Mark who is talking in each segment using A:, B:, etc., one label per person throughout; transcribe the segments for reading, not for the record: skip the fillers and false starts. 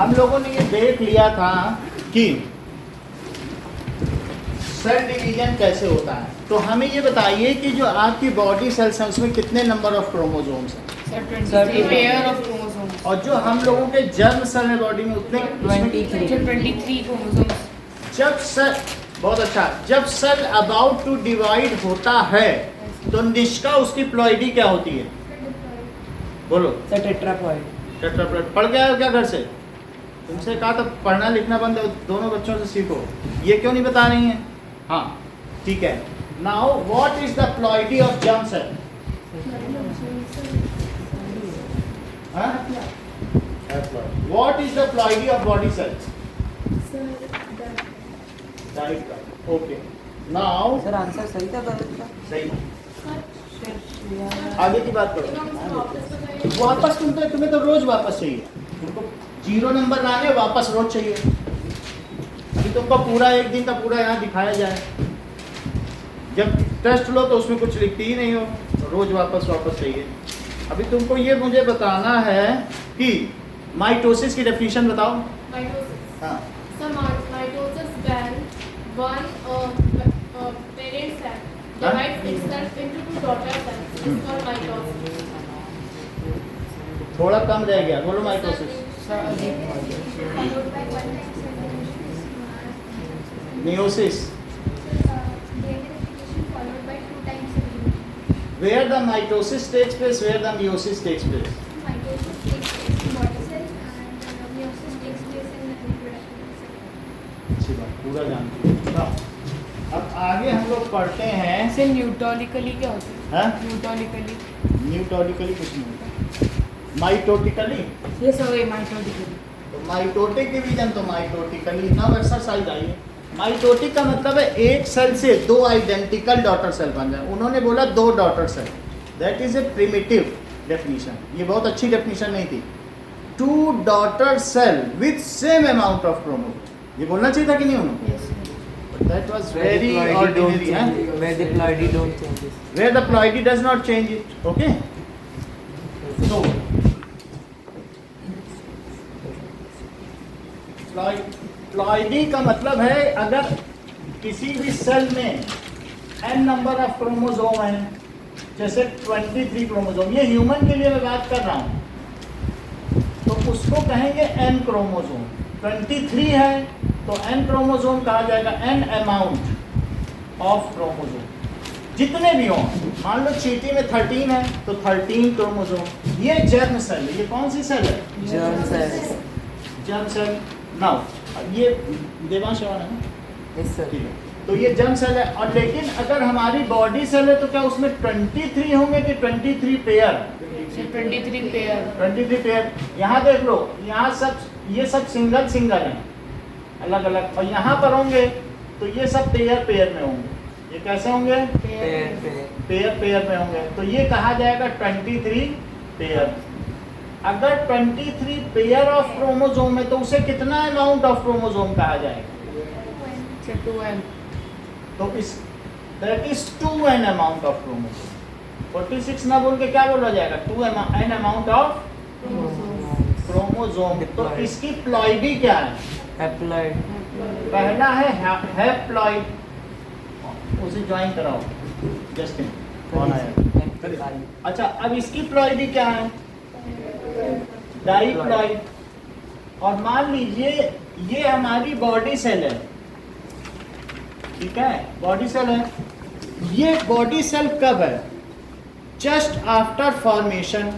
A: हम लोगों ने ये देख लिया था कि सेल डिवीजन कैसे होता है। तो हमें ये बताइए कि जो आपकी बॉडी सेल्स हैं उसमें कितने नंबर ऑफ क्रोमोसोम्स हैं?
B: 23 पेयर ऑफ क्रोमोसोम्स
A: और जो हम लोगों के जर्म सेल है बॉडी में उतने
B: 23 क्रोमोसोम्स।
A: जब सेल, बहुत अच्छा, जब सेल अबाउट टू डिवाइड होता है तो निष्का उसकी प्लॉइडी क्या होती है? बोलो।
B: टेट्राप्लॉइड।
A: टेट्राप्लॉइड पढ़ के आए हो क्या घर से? तुमसे कहा था पढ़ना लिखना बंद है, दोनों बच्चों से सीखो। ये क्यों नहीं बता रही हैं? हाँ ठीक है। Now what is the ploidy of germ cell? What is the ploidy of body cells? Okay now
B: sir answer सही था गलत था?
A: सही। आगे की बात करो। वापस तुम्हें तो रोज वापस चाहिए, तुमको 0 नंबर लाने वापस रोज चाहिए। अभी तुमको पूरा एक दिन का पूरा यहाँ दिखाया जाए, जब टेस्ट लो तो उसमें कुछ लिखती ही नहीं हो, तो रोज वापस चाहिए। अभी तुमको ये मुझे बताना है कि माइटोसिस की डेफिनेशन बताओ।
C: Mitosis.
A: हाँ
C: So mitosis when one parent cell divides itself into two daughter cells. This is called mitosis.
A: थोड़ा कम रह गया, बोलो mitosis.
C: Followed by one
A: Meiosis,
C: followed by 2 times a day.
A: where the mitosis takes place, where the meiosis takes place.
C: Mitosis takes place in body cells and meiosis takes place in reproductive cells.
A: अच्छी बात, पूरा जानती हो। अब आगे हम लोग पढ़ते हैं।
B: से न्यूटोलिकली क्या होता है?
A: हाँ?
B: न्यूटोलिकली
A: न्यूटोलिकली कुछ नहीं होता, माइटोटिकली।
B: ये सब है माइटोलिकली।
A: तो माइटोटिक डिवीजन तो माइटोटिकली। नाउ एक्सरसाइज आइए। माइटोटिक का मतलब है एक सेल से 2 आइडेंटिकल डॉटर सेल बन जाए। उन्होंने बोला 2 daughter cell, that is a primitive definition. ये बहुत अच्छी डेफिनेशन नहीं थी। 2 daughter cell with same amount of chromosome, ये बोलना चाहिए था कि नहीं उन्होंने? That was very ordinary, huh?
B: Where the ploidy don't change.
A: Where the ploidy does not change it. Okay? So, ploidy का मतलब है अगर किसी भी सेल में n नंबर ऑफ क्रोमोसोम है, जैसे 23 क्रोमोसोम, ये ह्यूमन के लिए मैं बात कर रहा हूँ, तो उसको कहेंगे n क्रोमोसोम। 23 है तो n क्रोमोसोम कहा जाएगा, n अमाउंट ऑफ क्रोमोसोम जितने भी हों। मान लो चींटी में 13 है तो 13 क्रोमोसोम। ये जर्म सेल है। ये कौन सी सेल है?
B: Germ cells.
A: Germ cell. Now ये देवांश है ना?
B: Yes sir.
A: ठीक है, तो ये जर्म सेल है। और लेकिन अगर हमारी बॉडी सेल है तो क्या उसमें 23 होंगे कि 23 पेयर?
B: 23 पेयर।
A: 23 पेयर। यहाँ देख लो, यहाँ सब, ये सब सिंगल है, अलग अलग। और यहाँ पर होंगे तो ये सब पेयर में होंगे। ये कैसे होंगे? पेयर में होंगे। तो ये कहा जाएगा 23 पेयर। अगर 23 पेयर ऑफ क्रोमोसोम है तो उसे कितना अमाउंट ऑफ क्रोमोसोम कहा जाएगा?
B: 2n।
A: तो इस that is 2n amount of chromosome. 46 ना बोल के क्या बोला जाएगा? 2n amount of chromosome. तो इसकी प्लॉइडी क्या है?
B: Haploid.
A: पहला है हैप्लॉइड, उसे ज्वाइन कराओ। जस्ट कौन आया? अच्छा, अब इसकी प्लॉइडी क्या है? डाइप्लॉइड। और मान लीजिए ये हमारी बॉडी सेल है, ठीक है, बॉडी सेल है। ये बॉडी सेल कब है? Just after formation.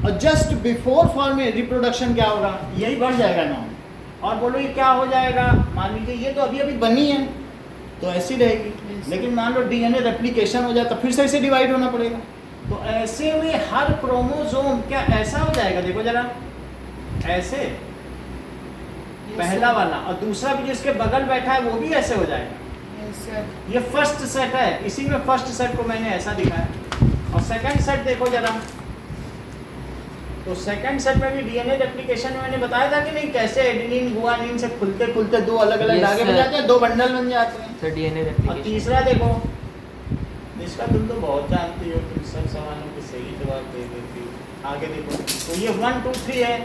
A: और जस्ट बिफोर फॉर्मेशन रिप्रोडक्शन क्या होगा? यही बढ़ जाएगा ना। और बोलो ये क्या हो जाएगा? मान लीजिए ये तो अभी बनी है तो ऐसी रहेगी, लेकिन मान लो डीएनए रेप्लिकेशन हो जाए तो फिर से इसे डिवाइड होना पड़ेगा। तो ऐसे में हर क्रोमोसोम क्या ऐसा हो जाएगा? देखो जरा, ऐसे पहला वाला, और दूसरा भी जिसके बगल बैठा है वो भी ऐसे हो जाएगा।
B: Yes sir.
A: ये फर्स्ट सेट है, इसी में फर्स्ट सेट को मैंने ऐसा दिखाया। और सेकंड सेट देखो जरा, तो सेकंड सेट में भी डीएनए रेप्लिकेशन में मैंने बताया था कि नहीं, कैसे एडेनिन गुआनिन से खुलते 2 अलग-अलग
B: Yes,
A: धागे बन
B: sir.
A: जाते हैं, 2 बंडल बन जाते हैं।
B: So DNA
A: और
B: replication.
A: तीसरा देखो, इसका तुम तो बहुत जानती हो, तुम सब सवालों के सही जवाब दे देती हो। आगे देखो, तो ये 1 2 3 है।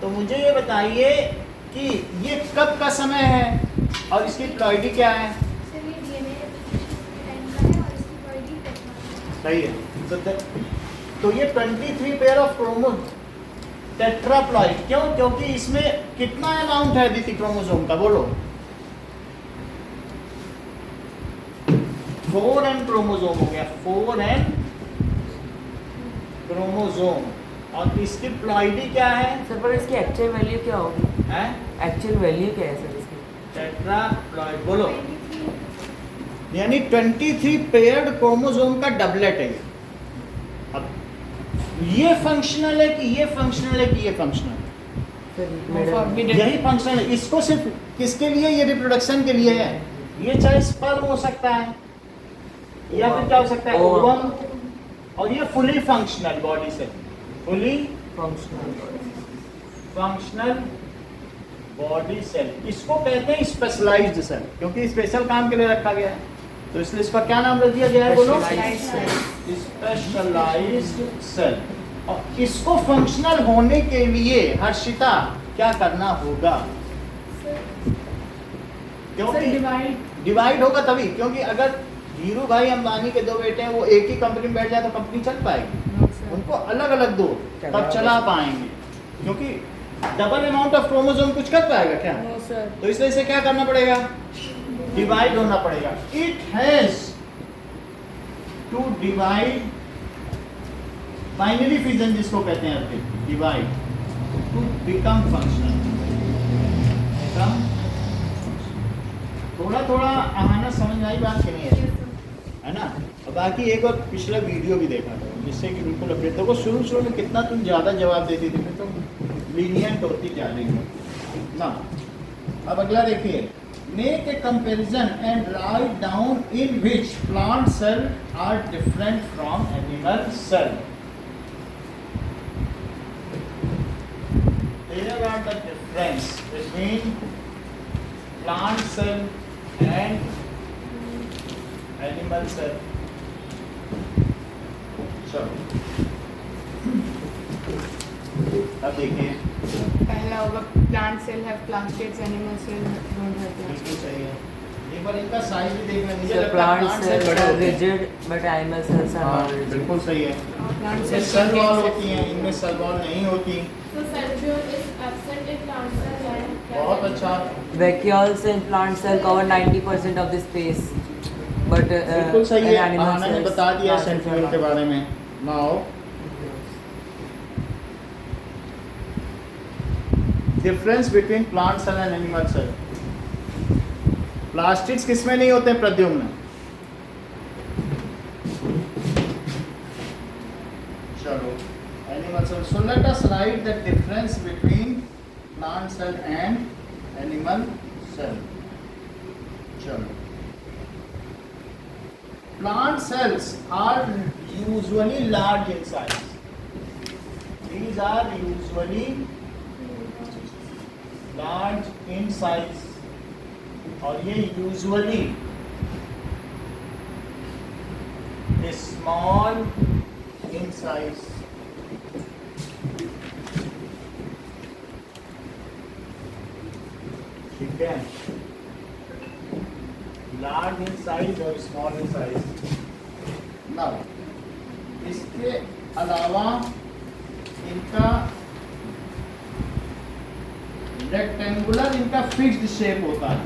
A: तो मुझे ये बताइए कि ये कब का समय है और इसकी प्लॉइडी क्या है।
C: सर ये डीएनए टाइम का है और इसकी बॉडी टेक्नोलॉजी।
A: सही है। तो ये 23 पेयर ऑफ क्रोमो टेट्राप्लॉइड, क्यों? क्योंकि इसमें कितना अमाउंट है दीदी क्रोमोसोम का, बोलो। 4n क्रोमोसोम हो गया, 4n क्रोमोसोम। और इसकी प्लॉइडी क्या है?
B: सर पर इसकी एक्चुअल वैल्यू क्या होगी?
A: हैं?
B: एक्चुअल वैल्यू क्या है सर इसकी?
A: टेट्राप्लॉइड बोलो, यानी 23 पेयर्ड क्रोमोसोम का डबलेट है ये। अब ये फंक्शनल है कि ये फंक्शनल है कि ये फंक्शनल है? यही फंक्शनल है। इसको सिर्फ किसके लिए? ये रिप्रोडक्शन के लिए है। ये चाहे स्पर्म हो सकता है या फिर क्या हो सकता है, ओवम। और ये फुली फंक्शनल बॉडी से, फुली फंक्शनल बॉडी सेल। इसको कहते हैं स्पेशलाइज्ड सेल, क्योंकि स्पेशल काम के लिए रखा गया है, तो इसलिए इसका क्या नाम रख दिया गया है, बोलो? Specialized cell. और इसको फंक्शनल होने के लिए हर्षिता क्या करना होगा? क्योंकि डिवाइड होगा तभी, क्योंकि अगर धीरू भाई अंबानी के 2 बेटे हैं, वो एक ही कंपनी में बैठ जाए तो कंपनी चल पाएगी? उनको अलग अलग दो तब चला पाएंगे, क्योंकि डबल अमाउंट ऑफ क्रोमोसोम कुछ कर पाएगा क्या?
B: No sir.
A: तो इसलिए इसे क्या करना पड़ेगा? डिवाइड होना पड़ेगा। It has to divide, binary fission जिसको कहते हैं, डिवाइड टू बिकम फंक्शनल। थोड़ा थोड़ा आना समझ आई बात कि नहीं है ना? और बाकी एक और पिछला वीडियो भी देखा था, जिससे कि बिल्कुल अपडेट। देखो शुरू में कितना तुम ज़्यादा जवाब देती थी, फिर तुम लीनियंट होती जा रही हो ना। अब अगला देखिए, make a comparison and write down in which plant cell are different from animal cell. There are the difference between plant cell and animal cell. चलो अब देखिए,
B: पहला होगा प्लांट सेल है plastids, animal cell don't have plant.
A: बिल्कुल सही है। एक बार इनका साइज भी देखना, मुझे
B: सर
A: लगता है
B: प्लांट
A: plant
B: सेल
A: cell बड़े होते हैं।
B: Rigid but animal cells are
A: हाँ
B: नॉट रिजिड।
A: बिल्कुल सही है।
B: प्लांट
A: इनमें सेल वॉल होती हैं, इनमें सेल वॉल नहीं होती।
C: So centriole is absent in plant cell and
A: बहुत अच्छा,
B: Vacuoles in plant cell cover 90% of the space, but
A: बिल्कुल सही
B: in
A: है।
B: animal
A: आहाना ने
B: cells,
A: बता दिया
B: plant cells are
A: सेंट्रियोल के
B: not.
A: बारे में। Now difference between plant cell and animal cell. Plastids किसमें नहीं होते? प्रद्युम्न। चलो animal cell. So let us write the difference between plant cell and animal cell. चलो, plant cells are usually large in size. These are usually large in size, और ये usually small in size. ठीक है, large in size और small in size. Now इसके अलावा इनका rectangular, इनका फिक्स्ड शेप होता है।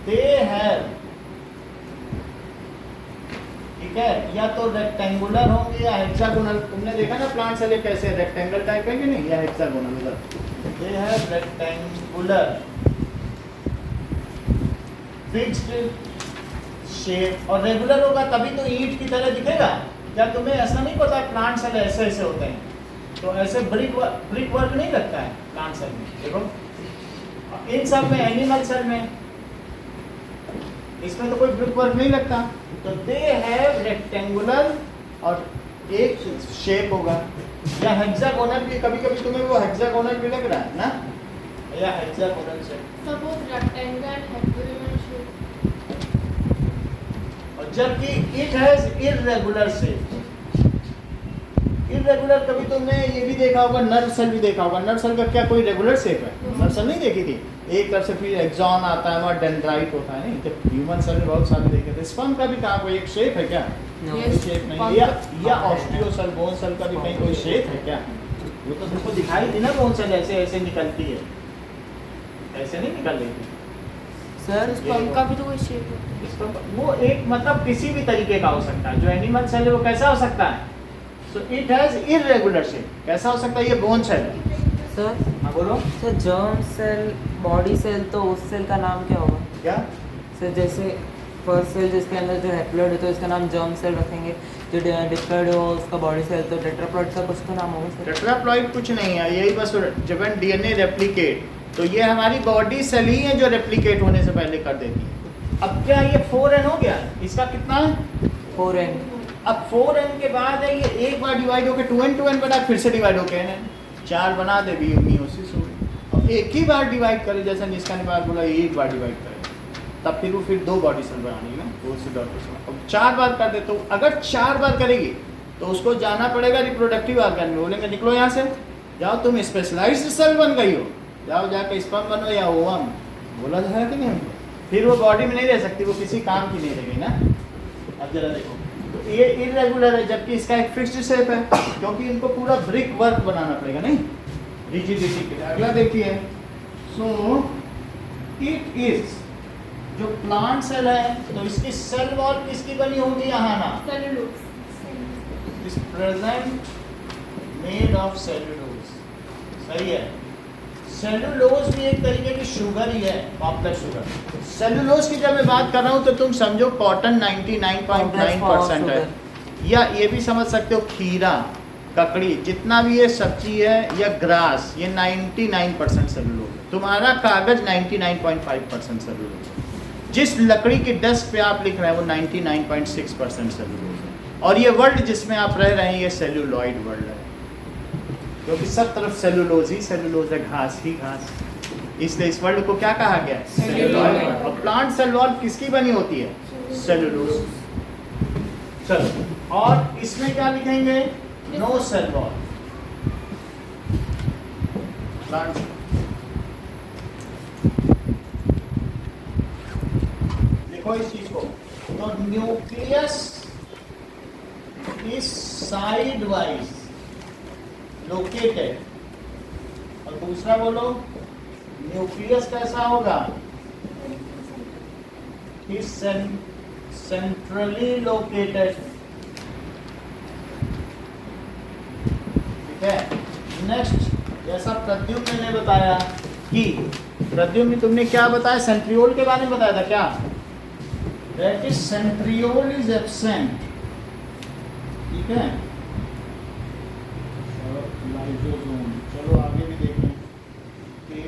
A: दे हैव, ठीक है, या तो रेक्टेंगुलर होंगे या हेक्सागोनल। तुमने देखा ना प्लांट सेल कैसे रेक्टेंगल टाइप है कि नहीं, या hexagonal. They have rectangular fixed shape, और रेगुलर होगा तभी तो ईंट की तरह दिखेगा। क्या तुम्हें ऐसा नहीं पता प्लांट सेल ऐसे ऐसे होते हैं? तो ऐसे ब्रिक वर्क नहीं लगता है प्लांट सेल में। देखो इन सब में, एनिमल सेल में, इसमें तो कोई ब्रिक वर्क नहीं लगता। तो दे हैव रेक्टेंगुलर और एक शेप होगा, या हेक्सागोनल भी। कभी कभी तुम्हें वो हेक्सागोनल भी लग रहा है ना, या hexagonal shape.
C: Suppose rectangle and hexagonal shape.
A: और जबकि it has irregular shape. Irregular कभी तुमने ये भी देखा होगा, नर्व सेल भी देखा होगा। नर्व सेल का क्या कोई रेगुलर शेप है? ह्यूमन सेल नहीं देखी थी, एक तरफ से फिर एक्सॉन आता है, वहाँ डेंड्राइट होता है, नहीं तो ह्यूमन सेल में बहुत सारे देखे थे। स्पर्म का भी कहाँ कोई एक शेप है क्या?
B: No.
A: कोई शेप नहीं, या ऑस्टियो सेल, बोन सेल का भी कहीं कोई शेप है क्या? वो तो तुमको दिखाई थी ना, बोन सेल ऐसे ऐसे निकलती है, ऐसे नहीं निकल रही थी
B: सर
C: स्पर्म का भी तो कोई शेप होता है।
A: इसका वो एक मतलब किसी भी तरीके का हो सकता है। जो एनिमल सेल है वो कैसा हो सकता है? So it has irregular shape. कैसा हो सकता है? ये बोन सेल।
B: सर
A: हाँ बोलो
B: sir germ cell, body cell, तो उस सेल का नाम क्या होगा?
A: क्या?
B: सर जैसे फर्स्ट सेल जिसके अंदर जो हैप्लॉइड है तो इसका नाम जर्म सेल रखेंगे, जो डिप्लॉइड हो उसका बॉडी सेल, तो टेट्राप्लॉइड का कुछ तो नाम होगा सर।
A: टेट्राप्लॉइड कुछ नहीं है, यही बस जब डीएनए रेप्लिकेट, तो ये हमारी बॉडी सेल ही है जो रेप्लिकेट होने से पहले कर देती है। अब क्या ये 4n हो गया? इसका कितना है?
B: 4n।
A: अब 4n के बाद है ये एक बार डिवाइड होकर 2n बना, फिर से डिवाइड होकर n 4 बना दे, भी मियोसिस हो गई। अब एक ही बार डिवाइड करे, जैसा निष्का ने बार बोला एक बार डिवाइड करे, तब फिर वो फिर 2 बॉडी सेल बनानी है ना, 2 से डॉटर सेल। अब 4 बार कर दे, तो अगर 4 बार करेगी तो उसको जाना पड़ेगा रिप्रोडक्टिव ऑर्गन में, बोलेंगे निकलो यहाँ से, जाओ तुम स्पेशलाइज्ड सेल बन गई हो, जाओ जाके स्पर्म बनो या ओवम, बोला जाएगा कि नहीं हमको? फिर वो बॉडी में नहीं रह सकती, वो किसी काम की नहीं रहेगी ना। अब जरा देखो, तो ये इरेगुलर है, जबकि इसका एक फिक्स्ड शेप है, क्योंकि इनको पूरा ब्रिक वर्क बनाना पड़ेगा, नहीं रिजिडिटी के लिए। अगला देखिए, सो इट इज, जो प्लांट सेल है तो इसकी सेल वॉल किसकी बनी होगी? यहाँ ना,
C: cellulose.
A: Is present made of cellulose. सही है, सेलुलोज भी एक तरीके की शुगर ही है, पॉपुलर शुगर। सेलुलोज की जब मैं बात कर रहा हूँ तो तुम समझो कॉटन 99.9% है, या ये भी समझ सकते हो खीरा, ककड़ी, जितना भी ये सब्जी है या ग्रास, ये 99% सेलुलोज है। तुम्हारा कागज 99.5% सेलुलोज है। जिस लकड़ी की डेस्क पे आप लिख रहे हैं वो 99.6% सेलुलोज है। और ये वर्ल्ड जिसमें आप रह रहे हैं ये सेलुलॉइड वर्ल्ड है, क्योंकि सब तरफ सेलुलोज ही सेलुलोज है, घास ही घास, इसलिए इस वर्ल्ड को क्या कहा गया? सेलुलॉइड। और प्लांट सेल वॉल किसकी बनी होती है? सेलुलोज। चलो, और इसमें क्या लिखेंगे? No cell wall. प्लांट लिखो इस चीज को, तो nucleus is side wise located, और दूसरा बोलो न्यूक्लियस कैसा होगा? Is centrally located. ठीक है, नेक्स्ट, जैसा प्रद्युम्न ने बताया कि प्रद्युम्न तुमने क्या बताया? सेंट्रियोल के बारे में बताया था क्या? That is centriole is absent. ठीक है, लाइसोसोम। चलो आगे भी देखें कि,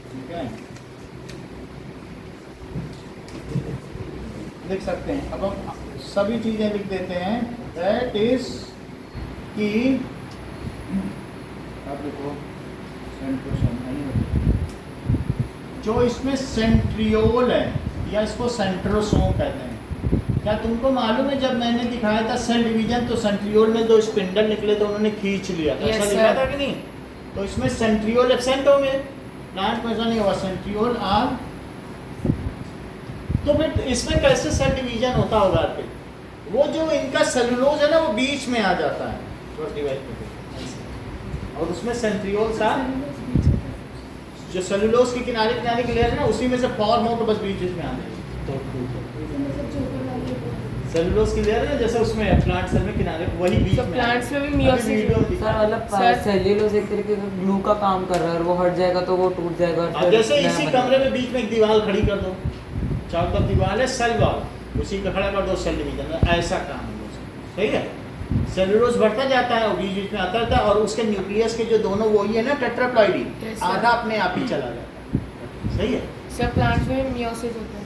A: ठीक है, लिख सकते हैं। अब हम सभी चीजें लिख देते हैं। दैट इज कि, अब देखो सेंट्रोसोम जो इसमें सेंट्रियोल है, या इसको सेंट्रोसोम कहते हैं। क्या तुमको मालूम है जब मैंने दिखाया था सेल डिवीजन, तो सेंट्रियोल में 2 स्पिंडल निकले तो उन्होंने खींच लिया था, ऐसा लिखा था कि नहीं? तो इसमें सेंट्रियोल एब्सेंट होंगे, प्लांट में ऐसा नहीं होगा, सेंट्रियोल आर। तो फिर इसमें कैसे सेल डिवीजन होता होगा? फिर वो जो इनका सेलुलोज है ना, वो बीच में आ जाता है और उसमें सेंट्रियोल सा जो सेलुलोज के किनारे किनारे की लेयर है ना, उसी में से फॉर्म हो तो बस बीच में आ जाएगी। सेलुलोज की लेयर है जैसे उसमें प्लांट सेल में किनारे, वही बीच में।
C: प्लांट्स में भी मियोसिस
B: सर मतलब सेल्यूलोज एक तरीके का ग्लू का काम कर रहा है, और वो हट जाएगा तो वो टूट जाएगा। और फिर
A: जैसे
B: नया
A: इसी
B: बनेगा।
A: कमरे में बीच में एक दीवार खड़ी कर दो, चारों तरफ दीवार है, सेल वॉल, उसी का खड़ा कर दो, सेल डिवीजन, ऐसा काम है। सही है, सेलुलोज बढ़ता जाता है और बीच बीच में आता रहता है, और उसके न्यूक्लियस के जो दोनों वही है ना, टेट्राप्लॉइड ही,
C: Yes, sir.
A: आधा अपने आप ही चला जाता है। सही है,
C: सब प्लांट्स में मियोसिस होता है।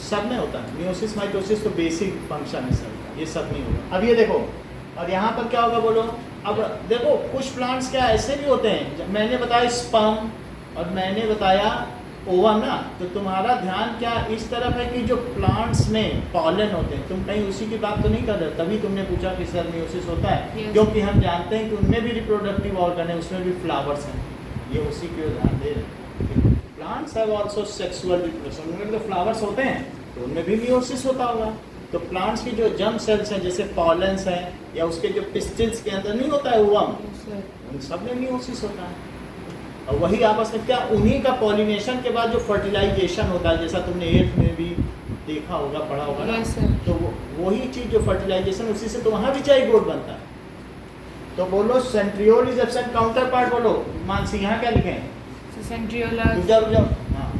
A: सब में होता है। मियोसिस माइटोसिस तो बेसिक फंक्शन है सेल का, ये सब नहीं होगा। अब ये देखो, और यहाँ पर क्या होगा बोलो? अब देखो कुछ प्लांट्स क्या ऐसे भी होते हैं, जब मैंने बताया स्पर्म और मैंने बताया ओवम ना, तो तुम्हारा ध्यान क्या इस तरफ है कि जो प्लांट्स में पॉलन होते हैं, तुम कहीं उसी की बात तो नहीं कर रहे, तभी तुमने पूछा कि सेल मियोसिस होता है।
C: Yes.
A: क्योंकि हम जानते हैं कि उनमें भी रिप्रोडक्टिव ऑर्गन है, उसमें भी फ्लावर्स हैं, ये उसी की ओर ध्यान दे रहे हैं। Plants have also sexual reproduction, उनमें जो फ्लावर्स होते हैं तो उनमें भी मियोसिस होता होगा। तो प्लांट्स की जो जर्म सेल्स हैं जैसे पॉलेंस हैं या उसके जो पिस्टिल्स के अंदर नहीं होता है ओवम, उन सब में मियोसिस होता है। और वही आपस में क्या, उन्हीं का पॉलिनेशन के बाद जो फर्टिलाइजेशन होता है, जैसा तुमने एट में भी देखा होगा, पढ़ा होगा ना,
B: Yes, sir.
A: तो वही चीज़ जो फर्टिलाइजेशन, उसी से तो वहाँ भी जाइगोट बनता है। तो बोलो centriole is absent, counter part बोलो मानसी, यहाँ क्या लिखें?
B: So centriola.
A: रुक जाओ हाँ,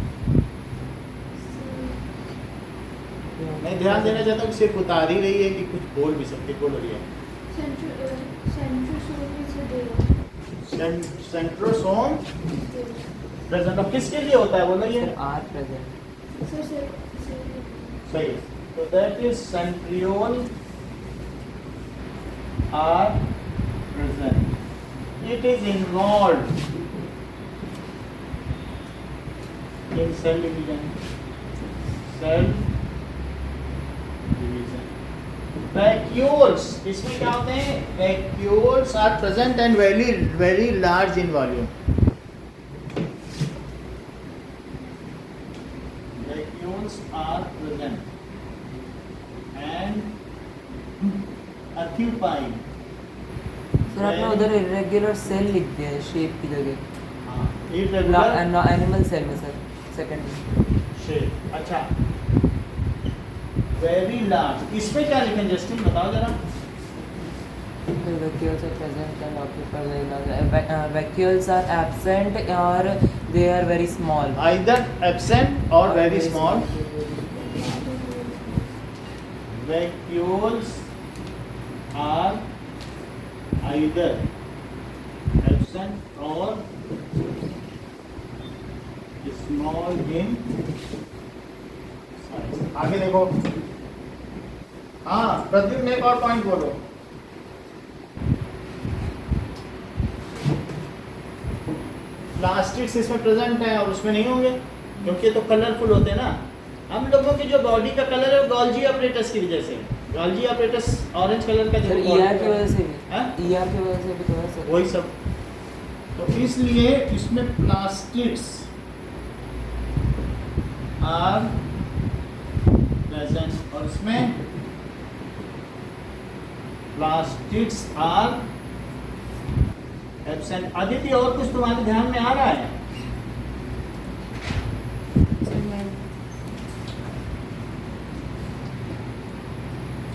A: मैं ध्यान देना चाहता हूँ कि सिर्फ उतार ही रही है कि कुछ बोल भी सकते, बोल रही है। सेंट्रोसोम प्रेजेंट अब किसके लिए होता है बोलो ये?
B: Are present.
A: सही है। तो that is centriole are present, it is involve in cell division, cell division. Vacuoles, इसमें क्या होते हैं? Vacuoles are present and very very large in volume. Vacuoles are present and occupying.
B: Sir आपने उधर irregular cell लिख दिया है shape की जगह,
A: irregular
B: एनिमल सेल में सर सेकंड।
A: shape। अच्छा, वेरी लार्ज, इसमें क्या लिखें जस्टिन बताओ जरा?
B: Vacuoles are present and occupy very large. Vacuoles are absent or they are very small.
A: Either absent or very small. Vacuoles are either absent or small in size। आगे देखो, हाँ प्रद्युम्न एक और पॉइंट बोलो। प्लास्टिक्स इसमें present है और उसमें नहीं होंगे क्योंकि ये तो कलरफुल होते हैं ना। हम लोगों की जो बॉडी का कलर है वो गोल्जी ऑपरेटस की वजह से, गोल्जी ऑपरेटस ऑरेंज कलर का
B: सर
A: जो
B: ईआर की वजह से भी,
A: हाँ?
B: ईआर की वजह से भी तो है सर।
A: वही सब, तो इसलिए इसमें प्लास्टिक्स आर प्रेजेंट और इसमें प्लास्टिक्स आर एब्सेंट। आदित्य और कुछ तुम्हारे ध्यान में आ रहा है?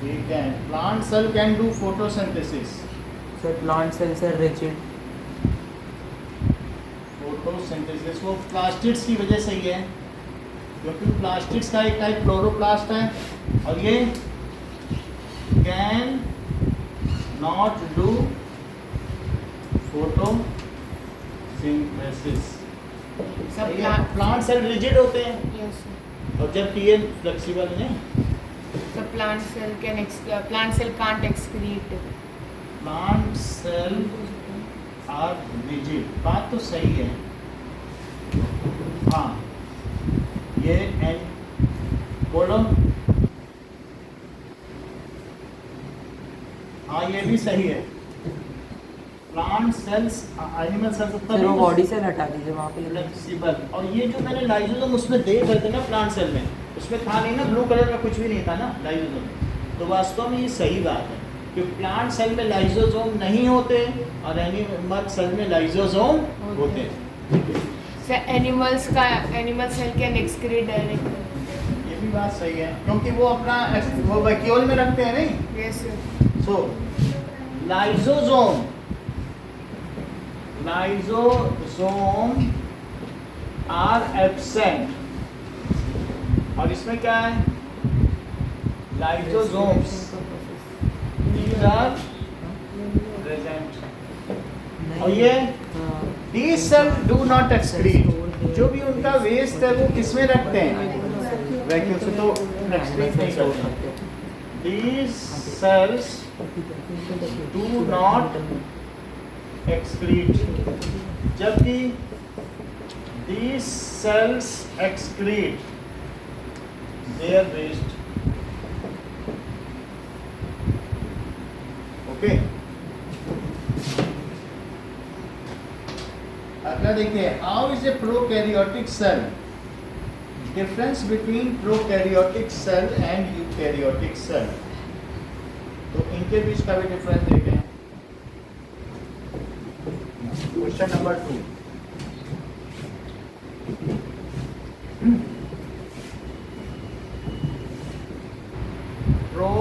A: ठीक है। Plant cell can do photosynthesis.
B: Sir plant cells are rigid.
A: Photosynthesis वो प्लास्टिड्स की वजह से ही है, क्योंकि प्लास्टिड्स का एक टाइप क्लोरोप्लास्ट है और ये कैन नॉट डू फोटोसिंथेसिस।
D: सब
A: प्लांट सेल रिजिड होते हैं
D: yes sir.
A: और जबकि ये फ्लेक्सिबल नहीं।
D: The plant cell can't excrete.
A: Plant cell are rigid, बात तो सही है। हाँ ये एंड बोलो, हाँ ये भी सही है। Plant cells, animal cells
B: sir वो बॉडी सेल हटा दीजिए वहाँ पे।
A: फ्लेक्सिबल। और ये जो मैंने लाइजोसोम उसमें देख रहे थे ना प्लांट सेल में, उसमें था नहीं ना, ब्लू कलर का कुछ भी नहीं था ना लाइजोसोम में। तो वास्तव में ये सही बात है कि प्लांट सेल में लाइजोसोम नहीं होते और एनिमल सेल में लाइजोसोम होते हैं।
D: So animal cell can excrete directly.
A: ये भी बात सही है क्योंकि वो अपना वो वैक्यूल में रखते हैं नहीं।
D: Yes sir.
A: So lysosome are absent और इसमें क्या है? Lysosomes are present. और ये these cell do not excrete, जो भी उनका वेस्ट है वो किसमें रखते हैं? वैक्यूम से, तो एक्सक्रीट नहीं करते। These cells do not excrete, जबकि these cells excrete their waste। Okay। अगर देखिए, how is a prokaryotic cell, difference between prokaryotic cell and eukaryotic cell. तो इनके बीच का भी डिफरेंस देखें। क्वेश्चन नंबर 2, प्रो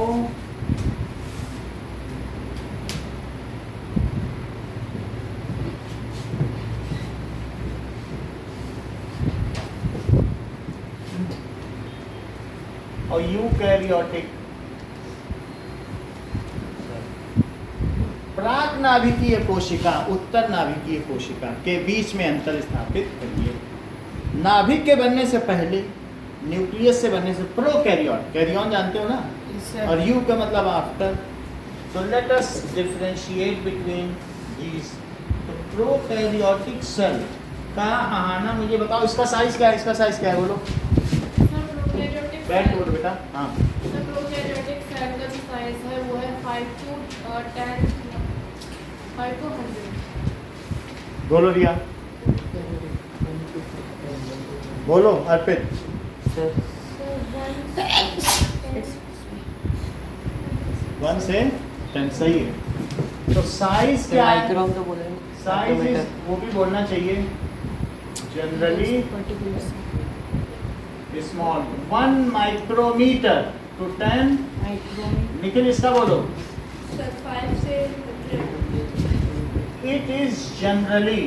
A: और यूकैरियोटिक, प्राक नाभिकीय कोशिका उत्तर नाभिकीय कोशिका के बीच में अंतर स्थापित करिए। नाभिक के बनने से पहले, न्यूक्लियस से बनने से प्रोकैरियोट, कैरियन जानते हो ना, और यू का मतलब after. So let us differentiate between these. तो प्रोकैरियोटिक सेल का आहाना मुझे बताओ, इसका साइज क्या है, इसका साइज क्या है बोलो, बैठ बोलो बेटा। हाँ,
C: प्रोकैरियोटिक सेल का जो साइज है वो है 5 to 10, 5 to 100।
A: बोलो रिया, बोलो अर्पित।
B: सर
A: 1 से 10 सही है। तो साइज क्या है,
B: माइक्रोन तो बोले
A: साइज इज, वो भी बोलना चाहिए, generally small, 1 micrometer to 10
D: micron
A: Nikhil इसका बोलो।
C: सर 5 से 100।
A: It is generally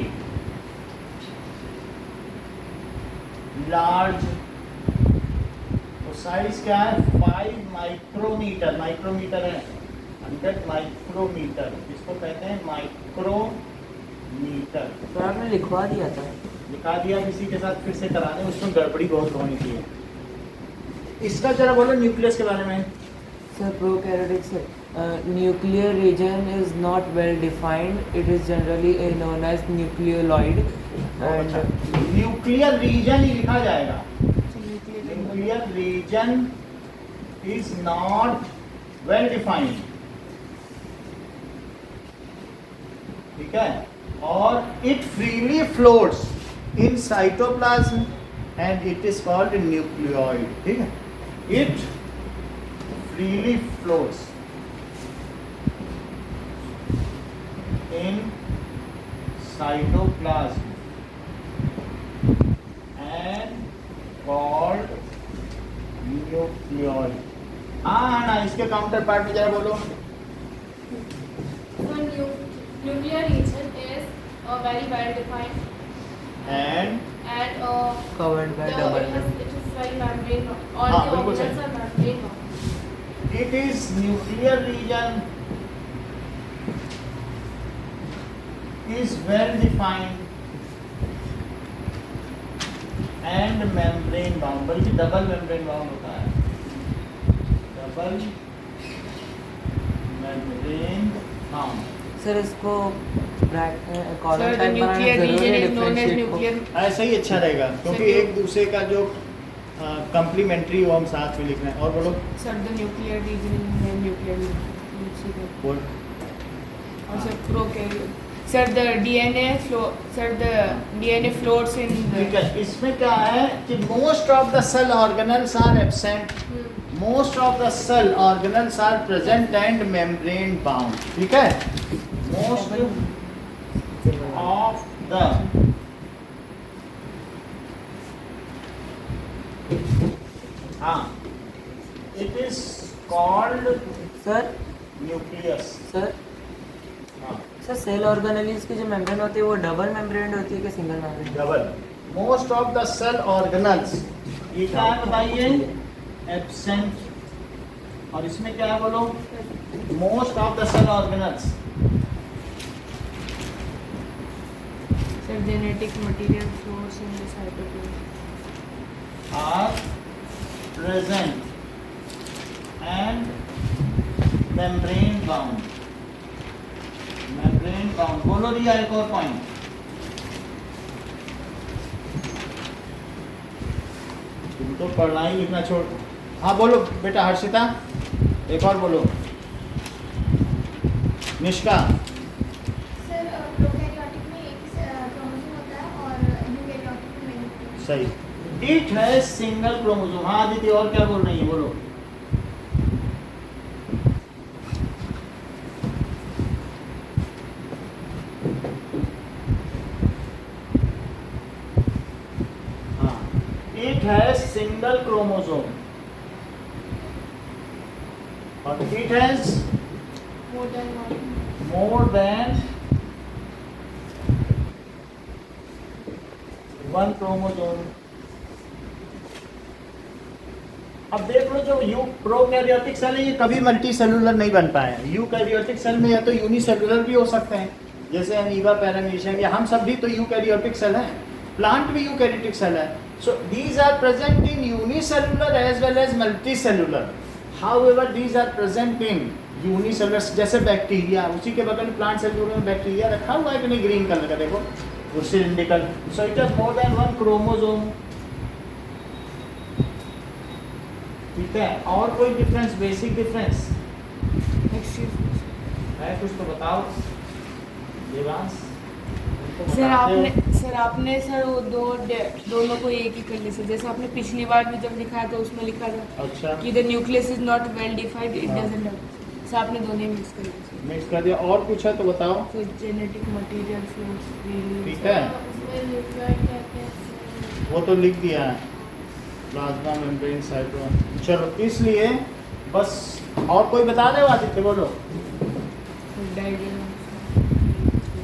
A: large. तो साइज क्या है, 5 माइक्रोमीटर, माइक्रोमीटर है 100 माइक्रोमीटर, इसको कहते हैं माइक्रोमीटर।
B: तो आपने लिखवा दिया था।
A: लिखा दिया, किसी के साथ फिर से करा दें, उसमें गड़बड़ी बहुत होनी चाहिए। इसका जरा बोलो न्यूक्लियस के बारे में।
B: Sir, prokaryotic cell. Nuclear region is not well defined. It is generally known as nucleoid. And
A: nuclear region ही लिखा जाएगा। Nuclear region is not well defined, ठीक है, और it freely floats in cytoplasm and it is called nucleoid, ठीक है। It freely floats in cytoplasm and called nucleoid। हाँ ना, इसके काउंटर पार्ट में जरा बोलो।
C: So nuclear region is very well defined
A: And
C: and
B: covered by double
C: it is very membrane, all
A: हाँ,
C: the
A: बिल्कुल
C: organelles
A: सही।
C: are membrane bound।
A: it is nuclear region is well defined and membrane bound, बल्कि double membrane bound होता है, double membrane bound.
B: Sir इसको
D: Sir,
B: column
D: the
B: type banana
D: nuclear
B: जरूरी
D: region
B: है
D: is known as
B: differentiate को।
D: nuclear.
A: ऐसा ही अच्छा रहेगा, क्योंकि
D: Sir,
A: एक दूसरे का जो कम्प्लीमेंट्री वो हम साथ में लिख रहे हैं। और बोलो,
D: Sir, the nuclear region is named nuclear region.
A: बोल।
D: और sir, prokaryote. Sir, the DNA floats in
A: ठीक
D: the.
A: है, इसमें क्या है कि most of the cell organelles are absent, most of the cell organelles are present and membrane bound, ठीक है। मोस्ट ऑफ द हाँ, it is called
B: sir
A: nucleus.
B: Sir
A: हाँ,
B: सर सेल ऑर्गेनेल्स की जो मेम्ब्रेन होती है वो डबल मेम्ब्रेन होती है कि single membrane?
A: Double. Most of the cell organelles, ये क्या है बताइए, एब्सेंट। और इसमें क्या है बोलो, most of the cell organelles
D: Sir, genetic material floats in the cytoplasm.
A: are present and membrane bound, membrane bound। बोलो रिया एक और पॉइंट। तुम तो पढ़ना ही लिखना छोड़। हाँ बोलो बेटा हर्षिता, एक और बोलो। निष्का,
E: सर प्रोकैरियोटिक में एक ही क्रोमोसोम होता है
A: सही। इट है सिंगल क्रोमोसोम। हाँ आदित्य और क्या बोल रही है, बोलो। हाँ, इट है सिंगल क्रोमोसोम और it has
C: More than one.
A: more than one chromosome। अब देख लो जो यू प्रोकैरियोटिक सेल है ये कभी मल्टी सेलुलर नहीं बन पाए हैं। यूकैरियोटिक सेल में या तो यूनिसेलुलर भी हो सकते हैं जैसे अमीबा, पैरामीशियम, या हम सब भी तो यूकैरियोटिक सेल हैं। प्लांट भी यूकैरियोटिक सेल है। So these are present in unicellular as well as multicellular. However these are present in unicellular, जैसे बैक्टीरिया, उसी के बगल में प्लांट सेल में बैक्टीरिया रखा हुआ है कि नहीं, ग्रीन कलर का देखो, वो cylindrical. So it has more than one chromosome. ठीक है, और कोई डिफरेंस, बेसिक डिफरेंस है कुछ तो बताओ देवांश। तुम तो
D: सर
A: बताते हो।
D: आपने सर वो दोनों को एक ही कर लिया। जैसे आपने पिछली बार भी जब लिखा था उसमें लिखा था
A: अच्छा,
D: कि the nucleus is not well defined, it
A: हाँ।
D: Doesn't have. सर आपने दोनों ही मिक्स कर दिए।
A: मिक्स कर दिया। और कुछ है तो बताओ।
D: तो जेनेटिक मटेरियल फ्लोस रिलीज।
A: ठीक है,
C: उसमें न्यूक्लियोइड कहते हैं।
A: वो तो लिख दिया है, प्लाज्मा मेम्ब्रेन साइटो। चलो, इसलिए बस और कोई बता दे आदित्य, बोलो।
D: डायग्राम।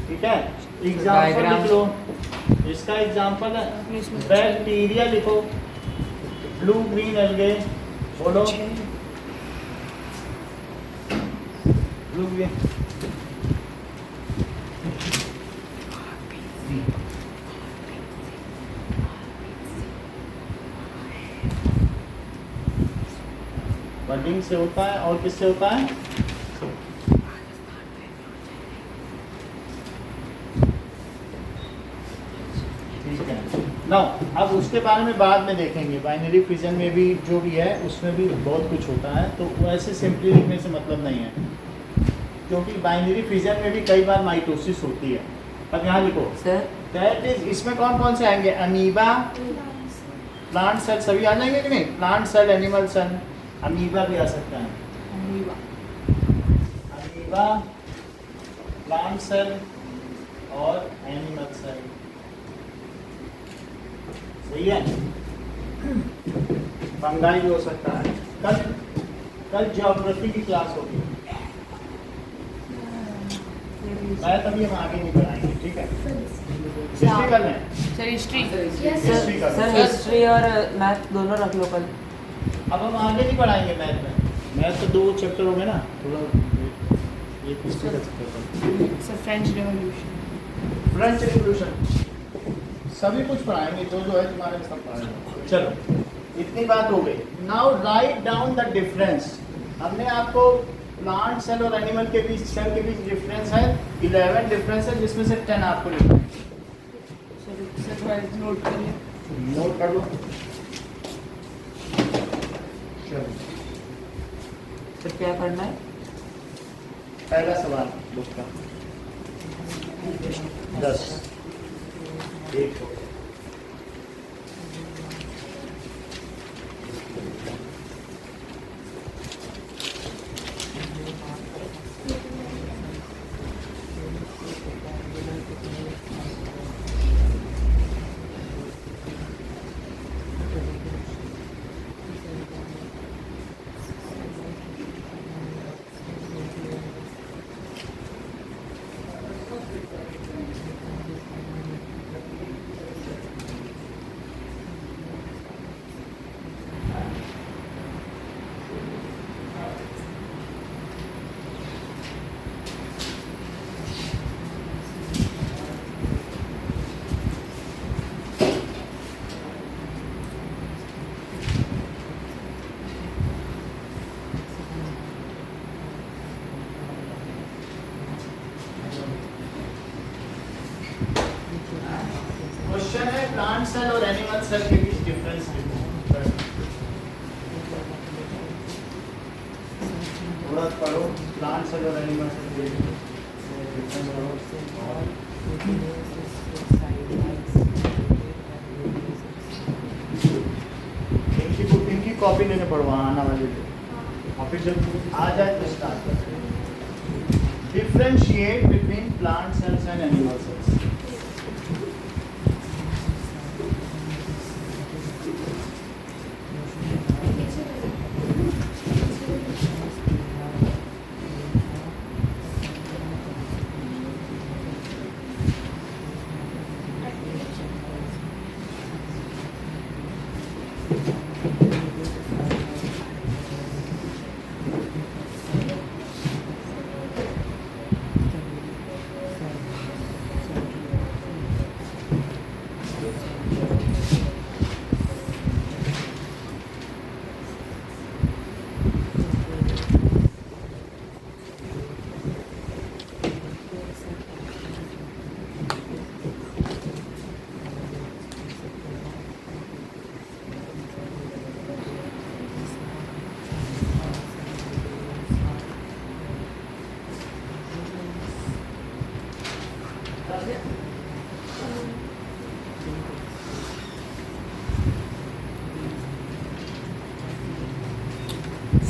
A: ठीक है, एग्जाम्पल
B: Diagram।
A: लिख लो। इसका एग्जाम्पल है
D: आपने इसमें
A: बैक्टीरिया, लिखो ब्लू ग्रीन एल्गे, बोलो ब्लू ग्रीन। बडिंग से होता है और किससे होता है? ठीक है ना। अब उसके बारे में बाद में देखेंगे। बाइनरी फिजन में भी जो भी है उसमें भी बहुत कुछ होता है, तो वैसे सिंपली लिखने से मतलब नहीं है, क्योंकि बाइनरी फिजन में भी कई बार माइटोसिस होती है। अब यहाँ लिखो
B: सर
A: दैट इज, इसमें कौन कौन से आएंगे? अमीबा, प्लांट सेल सभी आ जाएंगे कि नहीं? Plant cell, animal cell, amoeba भी आ सकता है। अमीबा, प्लांट सेल और एनिमल सेल, सही है। फंगाई भी हो सकता है। कल ज्योग्राफी की क्लास होगी, मैं तभी हम आगे नहीं बढ़ाएंगे, ठीक है। हिस्ट्री कर लें,
D: सर हिस्ट्री।
C: Yes,
A: हिस्ट्री कर
B: सर
A: लें।
B: हिस्ट्री और मैथ दोनों रख लो कल।
A: अब हम आगे नहीं बढ़ाएंगे मैथ में। मैथ तो 2 चैप्टर हो गए ना, थोड़ा एक हिस्ट्री का chapter.
D: Sir French revolution.
A: French revolution सभी कुछ पढ़ाएंगे, जो जो है तुम्हारे सब पढ़ाएंगे। चलो, इतनी बात हो गई। Now write down the difference. हमने आपको प्लांट सेल और एनिमल के बीच, सेल के बीच डिफरेंस है 11 डिफरेंस है, जिसमें से 10 आपको लिखना है।
D: सर नोट कर लें।
A: नोट कर लो। चलो,
B: फिर क्या करना है?
A: पहला सवाल बुक का 10 1 हो गया। क्वेश्चन है प्लांट सेल और एनिमल सेल के बीच डिफरेंस लिखो। थोड़ा पढ़ो, प्लांट सेल और एनिमल सेल के बीच डिफरेंस पढ़ो। की कॉपी लेने पड़वा आना वाले थे, और फिर जब आ जाए तो स्टार्ट करते हैं। Differentiate between plant cells and animal cells.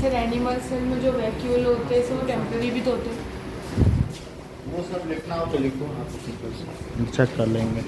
D: Sir animal cell में जो वैक्यूल होते हैं सर वो टेम्पररी भी तो होते हैं।
A: वो सब लिखना हो तो लिखो, आप चेक कर लेंगे।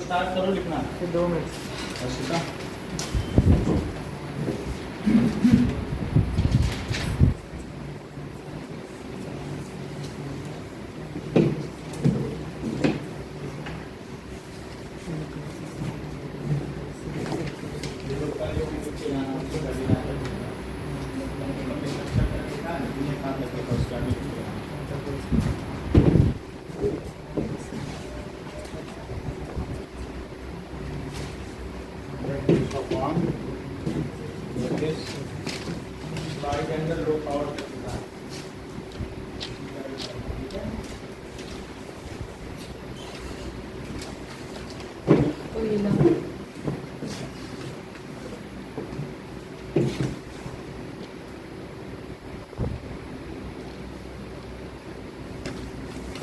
A: स्टार्ट करो लिखना।
B: 2 मिनट।
A: अर्शिता
D: तो ये ना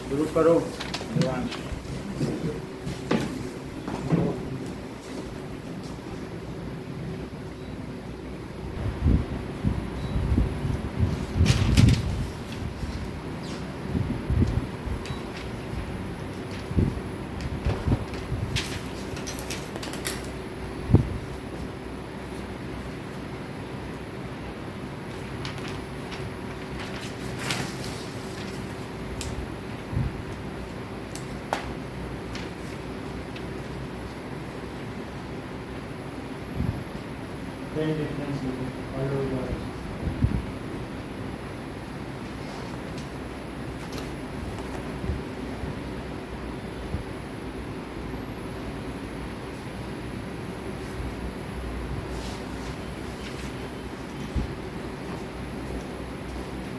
A: शुरू करो Devansh. Then difference all over.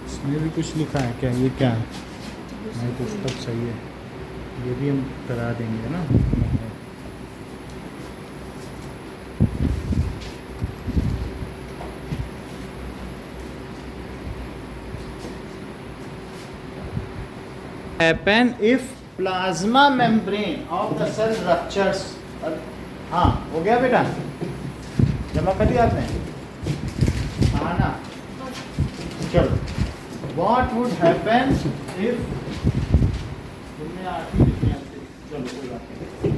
A: इसमें भी कुछ लिखा है क्या? ये क्या है? नहीं तो सब सही है, ये भी हम करा देंगे ना। happen if plasma membrane of the cell ruptures। हाँ हो गया बेटा, जमा कर दिया आपने? हाँ ना, चलो। What would happen if तुमने आखिर लिखने आते? चलो कोई बात नहीं।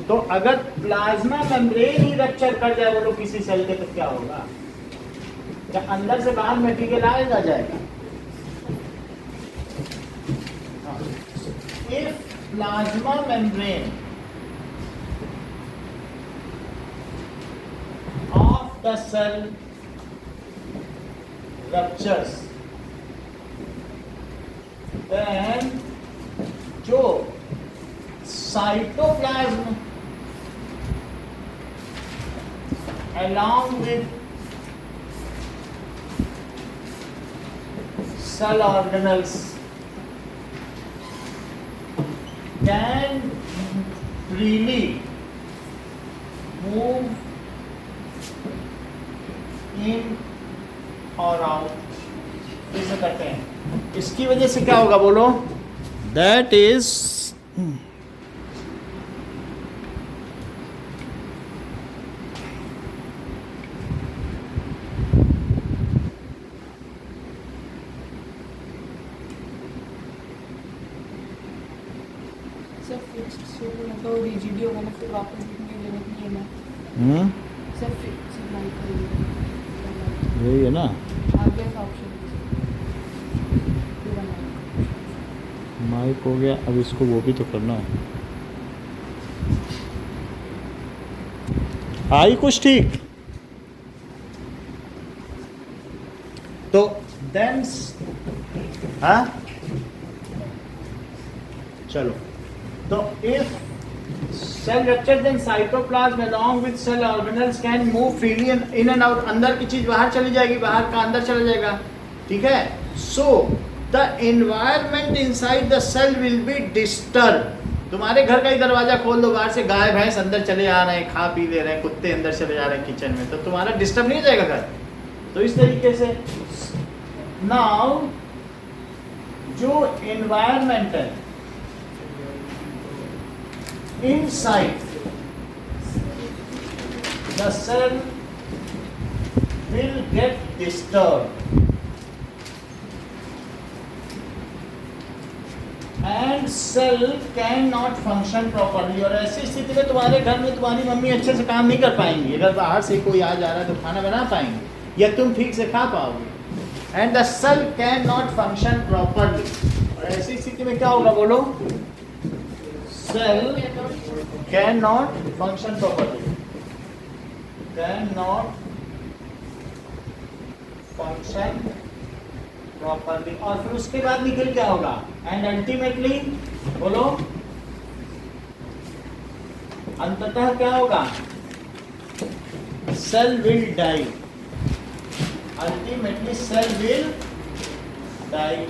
A: तो अगर प्लाज्मा मेम्ब्रेन ही रप्चर कर जाए बोलो किसी सेल के, तो क्या होगा? क्या अंदर से बाहर मटेरियल आएगा जाएगा? If plasma membrane of the cell ruptures, then जो cytoplasm along with cell organelles can freely move in और आउट इसे करते हैं। इसकी वजह से क्या होगा बोलो? दैट इज
D: सर फिक्स्ड मतलब रिजिड होगा ना, फिर वापस लिखने की जरूरत नहीं है ना सर। फिक्स
A: यही है ना।
D: आगे का ऑप्शन
A: माइक हो गया, अब इसको वो भी तो करना है। आई कुछ ठीक? तो देन हाँ चलो, तो if cell rupture then cytoplasm along with cell organelles can move freely in and out, अंदर की चीज बाहर चली जाएगी, बाहर का अंदर चला जाएगा, ठीक है। so the environment inside the cell will be disturbed। तुम्हारे घर का ही दरवाजा खोल दो, बाहर से गाय भैंस अंदर चले आ रहे हैं, खा पी ले रहे हैं, कुत्ते अंदर चले जा रहे हैं किचन में, तो तुम्हारा डिस्टर्ब नहीं हो जाएगा घर? तो इस तरीके से नाउ जो एनवायरमेंट है inside the cell will get disturbed and cell cannot function properly। और ऐसी स्थिति में तुम्हारे घर में तुम्हारी मम्मी अच्छे से काम नहीं कर पाएंगी। अगर बाहर से कोई आ जा रहा है तो खाना बना पाएंगे या तुम ठीक से खा पाओगे। and the cell cannot function properly। और ऐसी स्थिति में क्या होगा बोलो? cell cannot function properly, cannot function properly। और फिर उसके बाद निकल क्या होगा? and ultimately बोलो, अंततः क्या होगा? cell will die, ultimately cell will die।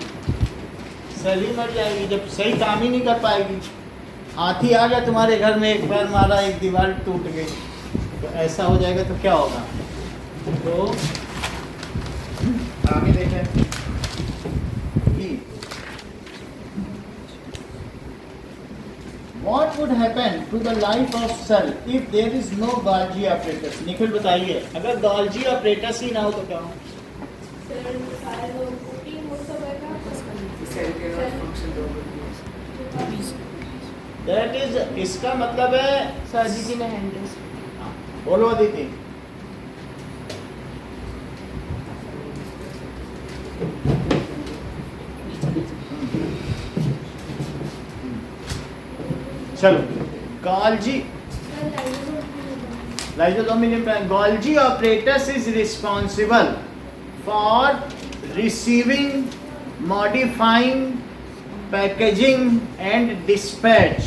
A: cell ही मर जाएगी जब सही काम ही नहीं कर पाएगी। हाथी आ गया तुम्हारे घर में, एक बार मारा, एक दीवार टूट गई, तो ऐसा हो जाएगा तो क्या होगा? तो आगे देखें What would happen to the life of cell if there is no Golgi apparatus? Nikhil बताइए, अगर Golgi apparatus ही ना हो तो क्या हो? That is, इसका मतलब है
D: सर्जिटी ने हैंडल्स
A: बोलो अदिति। चलो, Golgi Golgi apparatus is responsible for receiving, modifying, packaging and dispatch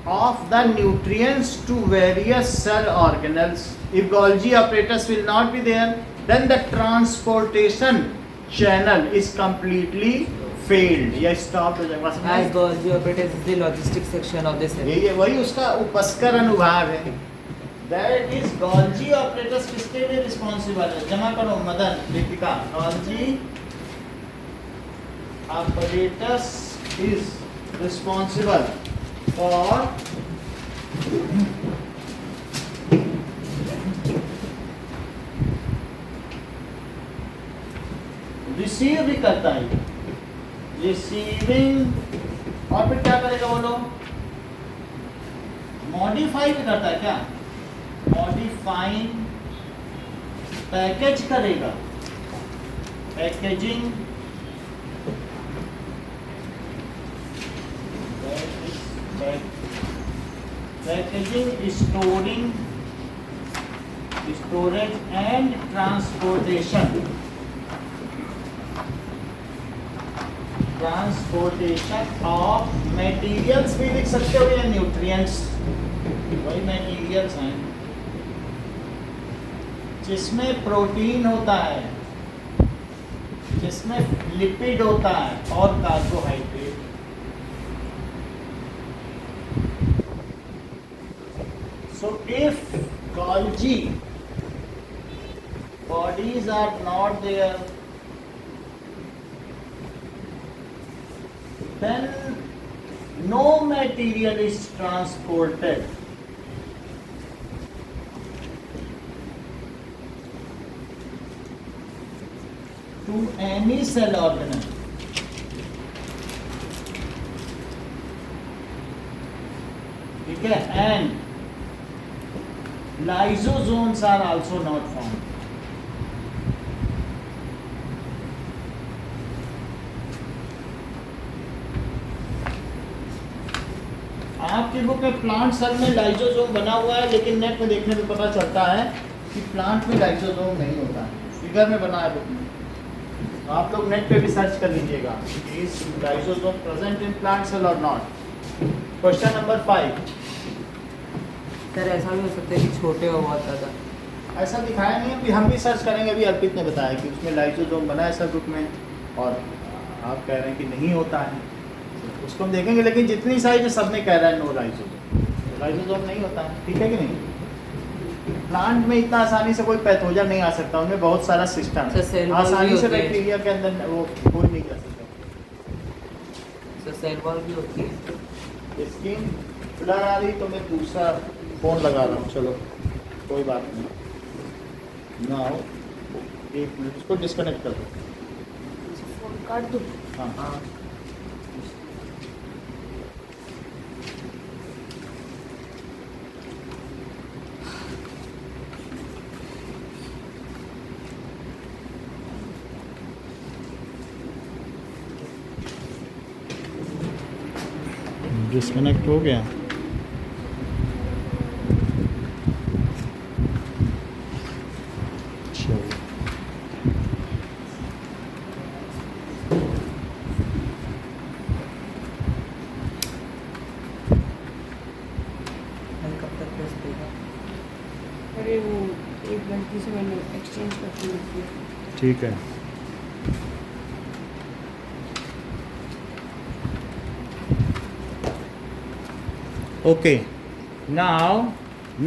A: of the nutrients to various cell organelles. If Golgi apparatus will not be there, then the transportation channel is completely failed या stopped हो जाएगा।
B: As Golgi apparatus is the logistics section of the cell.
A: यही है, वही उसका उपस्कर अनुभाग है। That is Golgi apparatus किसके लिए रिस्पॉन्सिबल है? जमा करो Madan, Deepika. Golgi apparatus is responsible for receive भी करता है, रिसीविंग, और फिर क्या करेगा बोलो? मॉडिफाई भी करता है क्या? मॉडिफाइंग, पैकेज करेगा packaging, packaging, storage and transportation of materials भी लिख सकते हो या न्यूट्रिएंट्स, वही मटेरियल्स हैं जिसमें प्रोटीन होता है, जिसमें लिपिड होता है और carbohydrate. So if Golgi bodies are not there, then no material is transported. To any cell organelle. ठीक है, and lysosomes are also not found. आपकी बुक में प्लांट सेल में लाइसोसोम बना हुआ है, लेकिन नेट में देखने में पता चलता है कि प्लांट में लाइसोसोम नहीं होता है, फिगर में बना है बुक में। आप लोग नेट पे भी सर्च कर लीजिएगा, is lysosome present in plant cell और नॉट। Question number 5।
B: सर ऐसा भी हो सकता है कि छोटे हो बहुत ज़्यादा।
A: ऐसा दिखाया नहीं है, अभी हम भी सर्च करेंगे। अभी अर्पित ने बताया कि उसमें लाइसोसोम बना है सब बुक में, और आप कह रहे हैं कि नहीं होता है, उसको हम देखेंगे। लेकिन जितनी साइज है सब में कह रहा है नो लाइसोसोम, लाइसोसोम नहीं होता है, ठीक है कि नहीं। प्लांट में इतना आसानी से कोई पैथोजन नहीं आ सकता, उनमें बहुत सारा सिस्टम है, आसानी से बैक्टीरिया के अंदर वो कोई नहीं कर सकता।
B: सर सेल वॉल भी होती है।
A: स्किन ब्लर आ रही तो मैं दूसरा फोन लगा रहा हूँ, चलो कोई बात नहीं। नाउ 1 मिनट, इसको डिस्कनेक्ट कर दो।
D: फोन काट दो।
A: हाँ, डिस्कनेक्ट हो गया। चलो
B: कब तक प्रेस देगा?
D: अरे वो एक गलती से मैंने एक्सचेंज करके लिख दिया।
A: ठीक है। Okay, now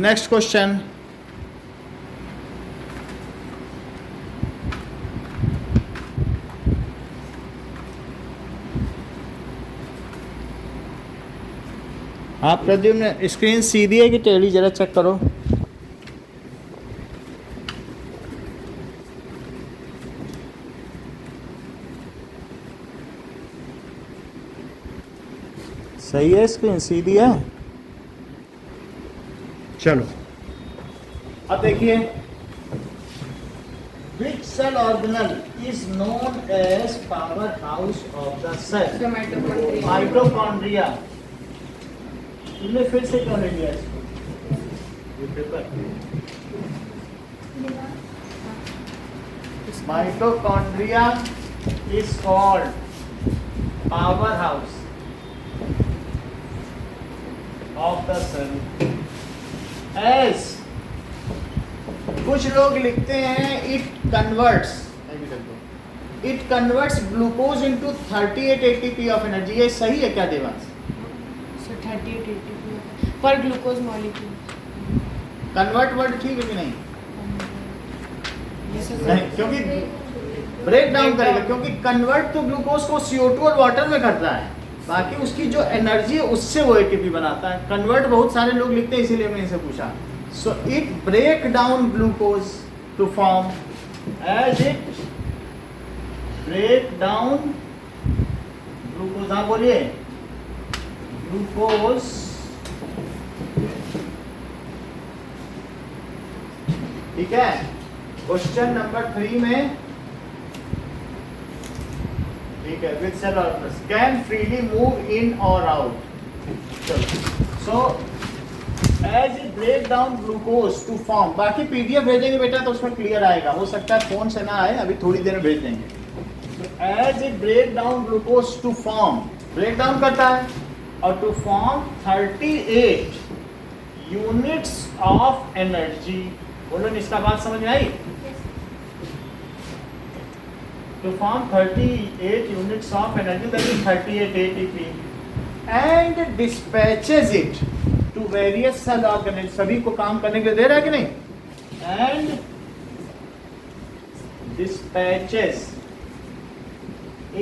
A: next question. आप प्रद्युम्न स्क्रीन सीधी है कि टेढ़ी, जरा चेक करो। सही है, स्क्रीन सीधी है। चलो अब देखिए, which cell organelle is known as powerhouse of the cell? Mitochondria. तुमने फिर से क्यों ले लिया इसको? ये paper. Mitochondria is called powerhouse of the cell as, कुछ लोग लिखते हैं it converts glucose into 38 ATP of energy. ये सही है क्या देवांश?
D: सो 38 ATP पर ग्लूकोज मॉलिक्यूल।
A: कन्वर्ट वर्ड ठीक है कि नहीं?
D: ये सब
A: नहीं, क्योंकि ब्रेक डाउन करेगा, क्योंकि कन्वर्ट तो ग्लूकोज को CO2 और वाटर में करता है, बाकी उसकी जो एनर्जी है उससे वो ATP बनाता है। कन्वर्ट बहुत सारे लोग लिखते हैं, इसीलिए मैंने इसे पूछा। So it break down glucose to form, as it break down glucose, हाँ बोलिए, ग्लूकोज ठीक है। क्वेश्चन नंबर 3 में ठीक है, with cell organelles can freely move in और आउट। चलो, so as it break down glucose to form, बाकी पीडीएफ भेजेंगे बेटा तो उसमें क्लियर आएगा, हो सकता है फोन से ना आए, अभी थोड़ी देर में भेज देंगे। As it break down glucose to form, break down करता है और to form 38 units of energy. बोलो इसका बात समझ में आई? To form 38 units of energy, that is 38 ATP, and dispatches it to various cell organelles. सभी को काम करने के लिए दे रहा है कि नहीं? And dispatches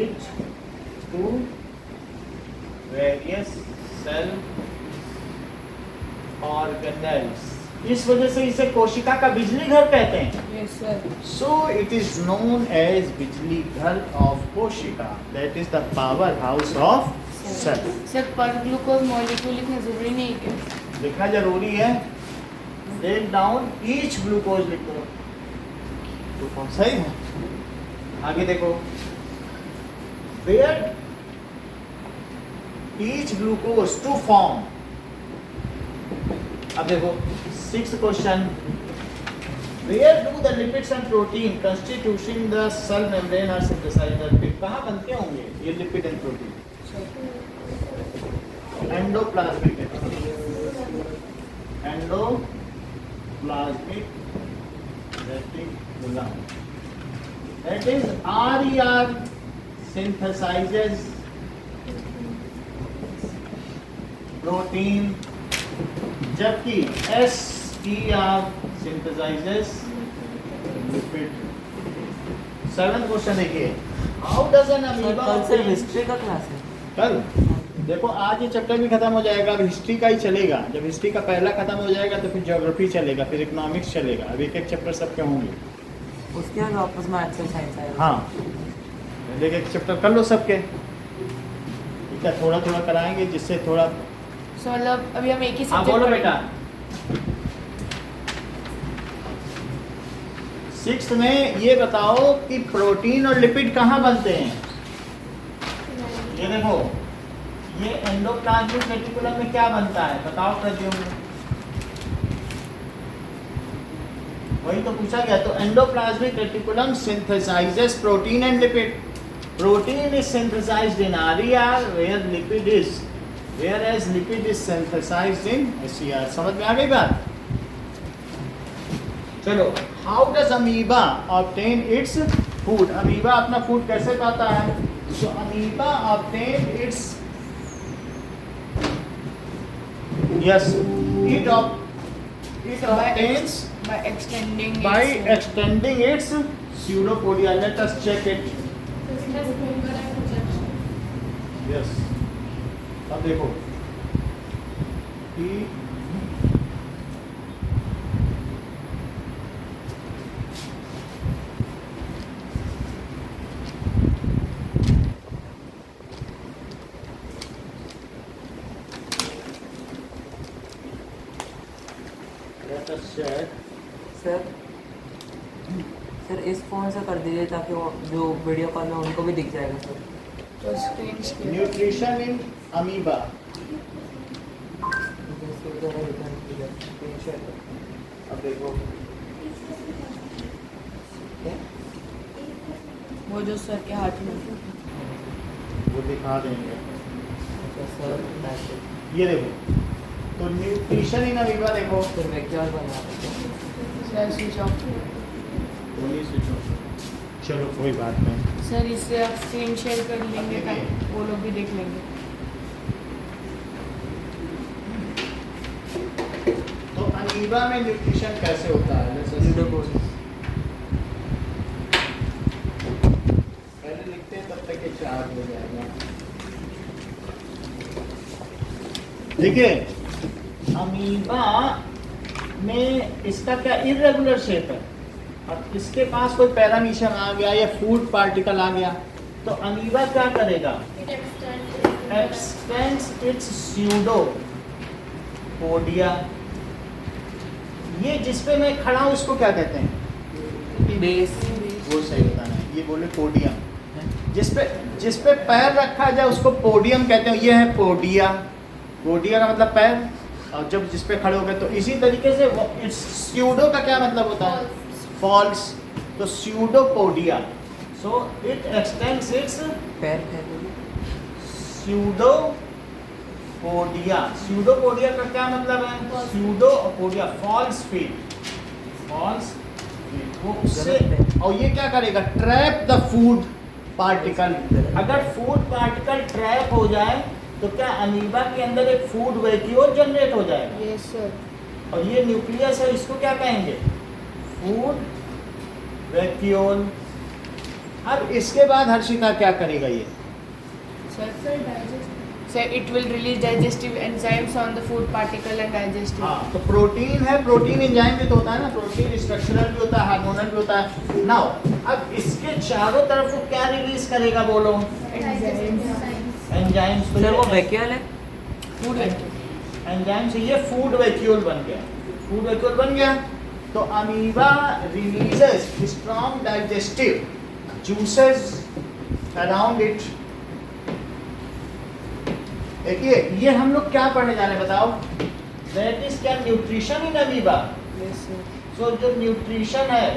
A: it to various cell organelles. इस वजह से इसे कोशिका का बिजली घर कहते हैं।
D: Yes sir.
A: So it is known as बिजली घर of कोशिका, that is the power house of cell.
D: Sir पर ग्लूकोज मॉलिक्यूल लिखना जरूरी नहीं है क्या?
A: लिखना जरूरी है, break down each ग्लूकोज लिखो तो कौन सही है। आगे देखो, where each glucose to form, अब देखो 6th question, where do the lipids and protein constituting the cell membrane are synthesized? कहाँ बनते होंगे ये lipid and protein? Endoplasmic reticulum, that is RER synthesizes protein, जबकि SER synthesizes lipid। 7th question देखिए, how does N amoeba
B: कल सिर्फ history का class है।
A: कल देखो, आज ये चैप्टर भी खत्म हो जाएगा, अब हिस्ट्री का ही चलेगा। जब हिस्ट्री का पहला खत्म हो जाएगा तो फिर ज्योग्राफी चलेगा, फिर इकोनॉमिक्स चलेगा। अब एक एक चैप्टर सबके होंगे।
B: उसके बाद वापस मैथ्स और साइंस आएगा।
A: हाँ, एक एक चैप्टर कर लो सबके, ठीक है, थोड़ा थोड़ा कराएंगे जिससे थोड़ा।
D: सो मतलब अभी हम एक ही
A: हाँ
D: सब्जेक्ट
A: बोलो बेटा। 6th में ये बताओ कि प्रोटीन और लिपिड कहाँ बनते हैं। ये देखो, ये एंडोप्लाज्मिक रेटिकुलम में क्या बनता है बताओ प्रद्युम्न। वही तो पूछा गया। तो endoplasmic reticulum synthesizes protein and lipid. Protein is synthesized in RER, whereas lipid is synthesized in SER। समझ में आ गई बात? चलो, how does amoeba obtain its food? Amoeba अपना फूड कैसे पाता है? So amoeba obtain its, yes, it obtains
D: by extending
A: by
D: its,
A: extending its pseudopodia. Let us check it.
C: Business finger and projection.
A: Yes. अब देखो कि let us check.
B: Sir इस phone से कर दीजिए ताकि वो जो वीडियो कॉल में उनको भी दिख जाएगा सर।
D: तो screen share।
A: Nutrition in amoeba. अब देखो,
D: वो जो सर के हाथ में
A: वो दिखा देंगे।
B: सर
A: ये देखो, तो न्यूट्रिशन इन अमीबा देखो,
B: फिर वेक्टर बना देते हैं।
D: Sir switch off.
A: वही स्विच ऑफ। चलो कोई बात नहीं।
D: सर इससे आप स्क्रीन शेयर कर लेंगे ताकि वो लोग भी देख लेंगे।
A: तो अमीबा में न्यूट्रिशन कैसे होता है? पहले लिखते हैं, तब तक ये चार्ज हो जाएगा। देखिए, अमीबा में इसका क्या इर्रेगुलर शेप है, अब इसके पास कोई पैरामीशियम आ गया या फूड पार्टिकल आ गया, तो अमीबा क्या करेगा?
C: It extends.
A: X tends it's pseudopodia. ये जिसपे मैं खड़ा हूँ उसको क्या कहते हैं?
B: बेस।
A: वो सही बताना है, ये बोले पोडियम। जिस पे पैर रखा जाए उसको पोडियम कहते हैं। ये है पोडिया, पोडिया का मतलब पैर, और जब जिस पे खड़े हो गए तो इसी तरीके से स्यूडो का क्या मतलब होता है? फॉल्स। तो pseudopodia, so it extends its
B: पैर
A: स्यूडोपोडिया। स्यूडोपोडिया का क्या मतलब है? Pseudopodia false feet, false feet. वो उससे, और ये क्या करेगा? Trap the food particle. अगर फूड पार्टिकल ट्रैप हो जाए तो क्या अमीबा के अंदर एक फूड वैक्यूल जनरेट हो जाएगा?
D: Yes sir.
A: और ये न्यूक्लियस है, इसको क्या कहेंगे? Food vacuole. अब इसके बाद हर्षिता क्या करेगा ये?
D: Sir it will release digestive enzymes on the food particle and digestive.
A: हाँ, तो प्रोटीन है, प्रोटीन एंजाइम भी तो होता है ना, प्रोटीन स्ट्रक्चरल भी होता है, हार्मोनल भी होता है। नाउ अब इसके चारों तरफ वो क्या रिलीज करेगा बोलो? एंजाइम्स।
B: सर वो वैक्यूल है?
D: Food vacuole.
A: एंजाइम से ये फूड वैक्यूल बन गया। फूड वैक्यूल बन गया तो amoeba releases strong digestive juices around it. देखिए ये हम लोग क्या पढ़ने जा रहे हैं बताओ? दैट इज क्या? Nutrition in amoeba.
D: Yes sir.
A: So जो न्यूट्रिशन है,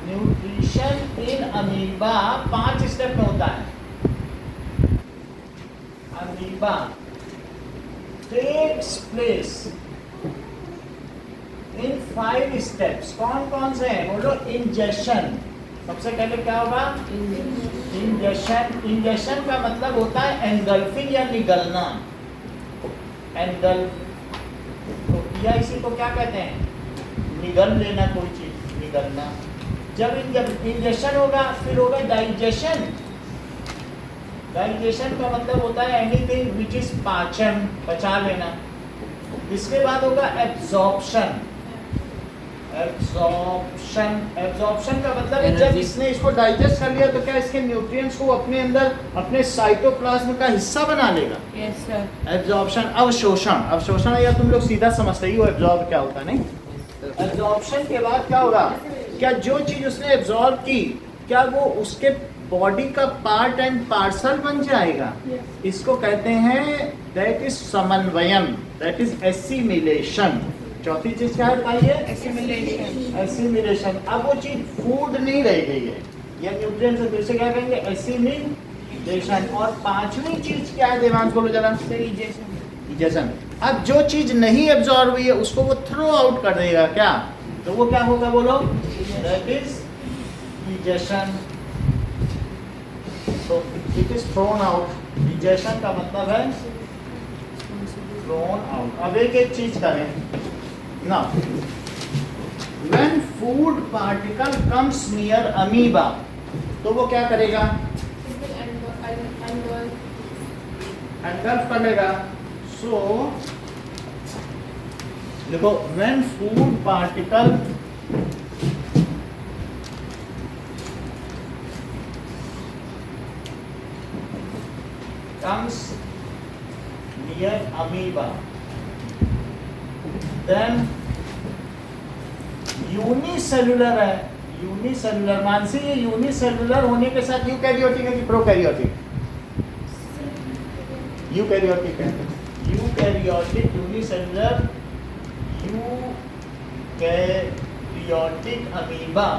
A: न्यूट्रिशन इन अमीबा 5 स्टेप में होता है। Amoeba takes place in 5 steps. कौन कौन से हैं बोलो? इंजेक्शन, सबसे पहले क्या होगा? इंजेक्शन। इंजेक्शन का मतलब होता है एंगल्फिंग या निगलना। एंगल्फ, तो या इसी को क्या कहते हैं? निगल लेना कोई चीज, निगलना। जब इंजेक्शन होगा फिर होगा डाइजेशन। डाइजेशन का मतलब होता है एनीथिंग विच इज पाचन, पचा लेना। इसके बाद होगा एब्जॉर्प्शन। एब्जॉर्प्शन, एब्जॉर्प्शन का मतलब है जब इसने इसको डाइजेस्ट कर लिया तो क्या इसके न्यूट्रिएंट्स को अपने अंदर अपने साइटोप्लाज्म का हिस्सा बना लेगा।
D: Yes sir.
A: एब्जॉर्प्शन। अवशोषण, अवशोषण या तुम लोग सीधा समझते ही हो एब्जॉर्ब क्या होता है, नहीं? एब्जॉर्प्शन के बाद क्या होगा? क्या जो चीज उसने एब्जॉर्ब की क्या वो उसके बॉडी का पार्ट एंड पार्सल बन जाएगा? इसको कहते हैं दैट इज समन्वयन, दैट इज एसिमिलेशन। चौथी चीज क्या है बताइए?
D: एसिमिलेशन।
A: एसिमिलेशन। अब वो चीज फूड नहीं रह गई है या न्यूट्रिएंट्स है, फिर से क्या कहेंगे? एसिमिलेशन। और 5वीं चीज क्या है देवांश बोलो जरा? इजेशन। अब जो चीज नहीं एब्जॉर्ब हुई है उसको वो थ्रो आउट कर देगा। क्या? तो वो क्या होगा बोलो? That is egestion. तो it is thrown out. Egestion का मतलब है थ्रोन आउट। अब एक एक चीज करें ना। When food particle comes near amoeba, तो वो क्या करेगा? engulf कर लेगा। So देखो when food particle comes near amoeba, then unicellular है। यूनिसेलुलर मानसी, ये यूनिसेलुलर होने के साथ यूकैरियोटिक है कि प्रोकैरियोटिक? यूकैरियोटिक है। Eukaryotic, unicellular eukaryotic amoeba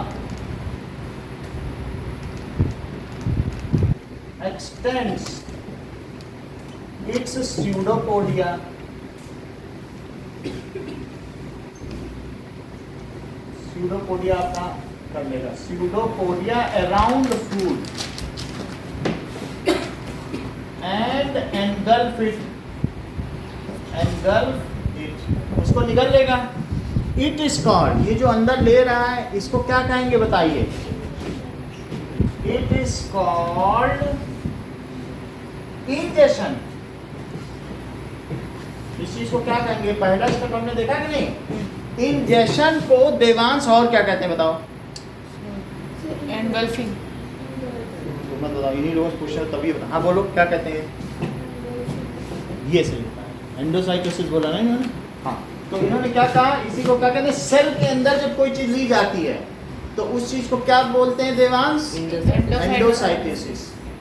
A: extends its pseudopodia pseudopodia आपका कर लेगा। pseudopodia around food and engulf it, उसको निगल लेगा। It is called, ये जो अंदर ले रहा है इसको क्या कहेंगे बताइए? It is called injection. इस चीज को क्या कहेंगे? पहला स्टेप हमने देखा कि नहीं? इंजेक्शन को देवांश और क्या कहते हैं बताओ?
D: एंगल्फिंग।
A: मत बताओ, इन्हीं लोगों से पूछा तभी बता। हाँ बोलो क्या कहते हैं? ये सही होता है, एंडोसाइटोसिस बोला ना इन्होंने। हाँ, तो इन्होंने क्या कहा? इसी को क्या कहते हैं? सेल के अंदर जब कोई चीज ली जाती है तो उस चीज को क्या बोलते हैं देवांश? एंडोसाइटोसिस।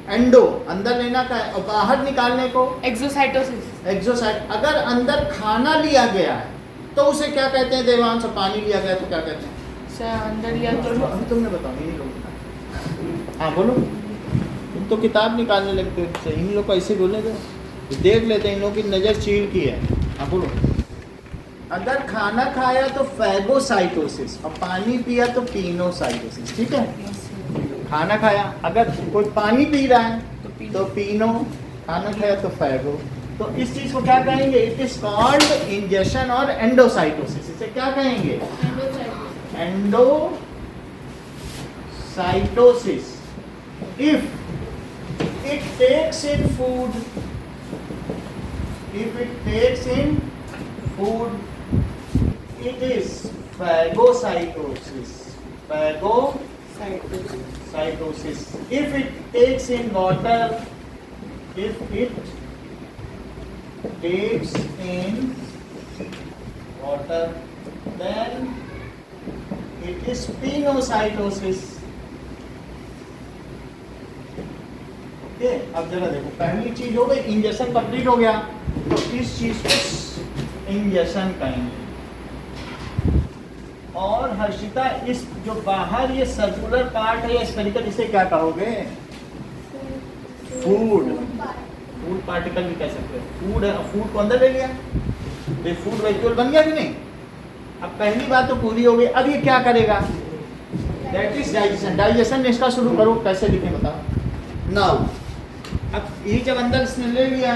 A: एंडो अंदर लेना का है और बाहर निकालने को
D: एक्सोसाइटोसिस।
A: एक्सोसाइट। अगर अंदर खाना लिया गया है तो उसे क्या कहते हैं देवांश? पानी लिया गया तो क्या कहते हैं?
D: सर अंदर लिया तो
A: अभी तुमने बताओ, ये लोग। हाँ बोलो, तुम तो किताब निकालने लगते हो, इन लोग को ऐसे बोलने दो, देख लेते हैं इन लोग की नज़र चीड़ की है। हाँ बोलो। अगर खाना खाया तो फैगोसाइटोसिस और पानी पिया तो पीनोसाइटोसिस। ठीक है, खाना खाया, अगर कोई पानी पी रहा है तो पीनो, खाना खाया तो फैगो। तो इस चीज को क्या कहेंगे? इट इज कॉल्ड इंजेक्शन और एंडोसाइटोसिस। इसे क्या कहेंगे? Endocytosis. If it takes in food, if it takes in food, it is phagocytosis. Phagocytosis. If it takes in water, if it takes in water, then it is pinocytosis. Okay, अब जरा देखो, पहली चीज हो गई इंजेक्शन कंप्लीट हो गया, तो इस चीज को इंजेक्शन कहेंगे। और हर्षिता, इस जो बाहर ये सर्कुलर पार्ट है या स्फेरिकल, इसे क्या कहोगे? फूड। फूड पार्टिकल भी कह सकते हैं। फूड है, फूड को अंदर ले लिया, तो फूड वैक्यूल बन गया कि नहीं? अब पहली बात तो पूरी हो गई। अब ये क्या करेगा? That is digestion. डाइजेशन में इसका शुरू करो, कैसे लिखें बताओ। नाउ अब ये जब अंदर इसने ले लिया,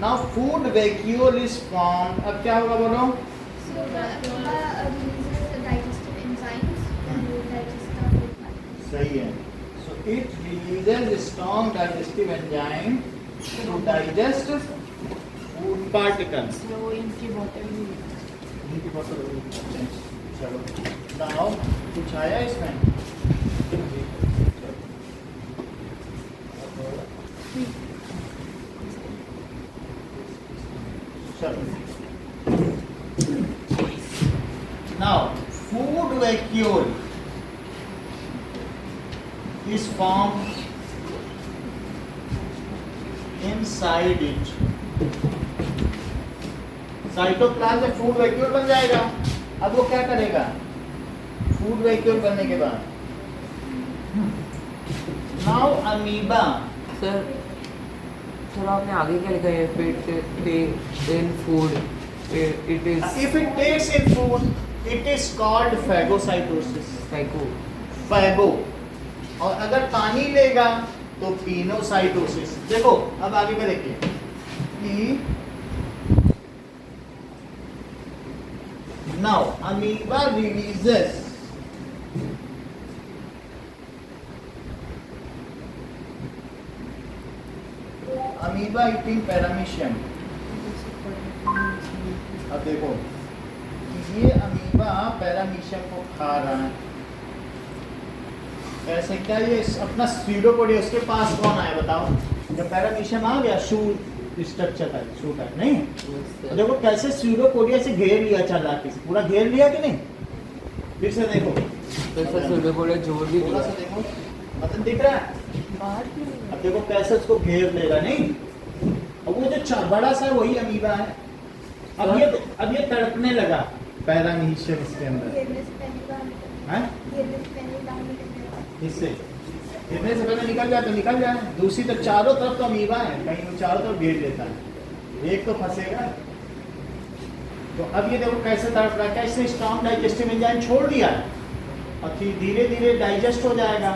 A: now food vacuole is form. अब क्या होगा बोलो?
E: So the amoeba releases the digestive enzymes and will digest the food particles.
A: सही है। So it releases strong digestive enzyme to digest food particles.
D: वो इनकी बॉटल भी
A: इनकी बोतल हो गई। चलो नाउ कुछ आया इसमें? Now, food vacuole is formed inside it. Cytoplasm में फूड वैक्यूल बन जाएगा। अब वो क्या करेगा? फूड वैक्यूल बनने के बाद नाउ अमीबा।
B: सर आपने आगे क्या लिखा है? Fit in food it is
A: If it takes in food, it is called phagocytosis. फैगो। और अगर पानी लेगा तो पीनोसाइटोसिस। देखो अब आगे का देखिए। Now amoeba releases amoeba eating paramecium. अब देखो ये अमीबा पैरामीशियम को खा रहा है, कैसे? क्या ये अपना स्यूडोपोडिया, उसके पास कौन आया बताओ? जब पैरामीशियम आ गया, शू स्ट्रक्चर था, शू का नहीं। तो देखो कैसे स्यूडोपोडिया से घेर लिया, चल रहा है पूरा घेर लिया कि नहीं? फिर से देखो,
B: तो सर स्यूडोपोडिया जोड़ भी
A: थोड़ा
B: दिया।
A: सा देखो, मतलब दिख रहा है?
D: बाहर क्यों?
A: अब देखो कैसे उसको घेर लेगा, नहीं? और वो जो बड़ा सा वही अमीबा है। अब ये तड़पने लगा पैरामीशियम इसके अंदर।
E: गिरने से पहले बाहर
A: हैं?
E: गिरने से पहले बाहर निकलने वाला।
A: इससे गिरने से पहले निकल जाए तो निकल जाए। दूसरी तरफ चारों तरफ तो अमीबा है, कहीं वो चारों तरफ घेर लेता है, एक तो फंसेगा। तो अब ये देखो कैसे तड़प रहा है, कैसे स्ट्रॉन्ग डाइजेस्टिव एंजाइम छोड़ दिया है और फिर धीरे धीरे डाइजेस्ट हो जाएगा।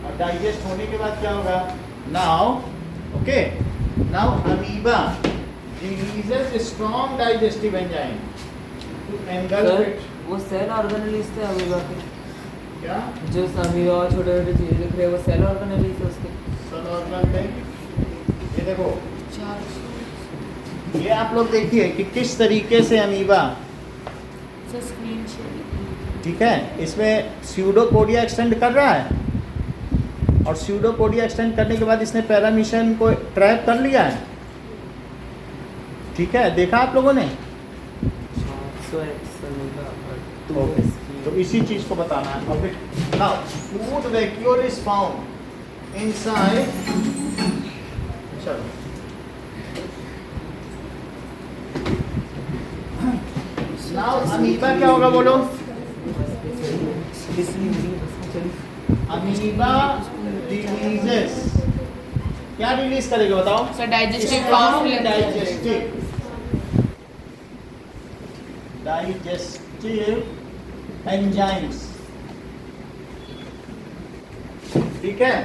A: और डाइजेस्ट होने के बाद क्या होगा? Now okay, now amoeba releases strong digestive enzyme to engulf
B: sir
A: it.
B: वो सेल ऑर्गेनेलिस थे अमीबा के।
A: क्या?
B: जो अमीबा छोटे छोटे चीजें दिख रहे हैं वो सेल ऑर्गेनेलिस है उसके।
A: सल ऑर्गन में ये देखो,
D: 400
A: ये आप लोग देखिए कि किस तरीके से अमीबा,
D: सर स्क्रीन शेयर।
A: ठीक है, इसमें स्यूडोपोडिया एक्सटेंड कर रहा है और स्यूडोपोडिया एक्सटेंड करने के बाद इसने पैरामीशियम को ट्रैप कर लिया है। ठीक है, देखा आप लोगों ने?
B: 400x अमीबा और 2
A: ओके, तो इसी चीज को बताना है। और फिर now food vacuole is found inside, चलो नाउ अमीबा क्या होगा बोलो? अमीबा रिलीजेस, क्या रिलीज करेगा बताओ?
D: सर डाइजेस्टिव
A: डाइजेस्टिव एंजाइम्स, ठीक है,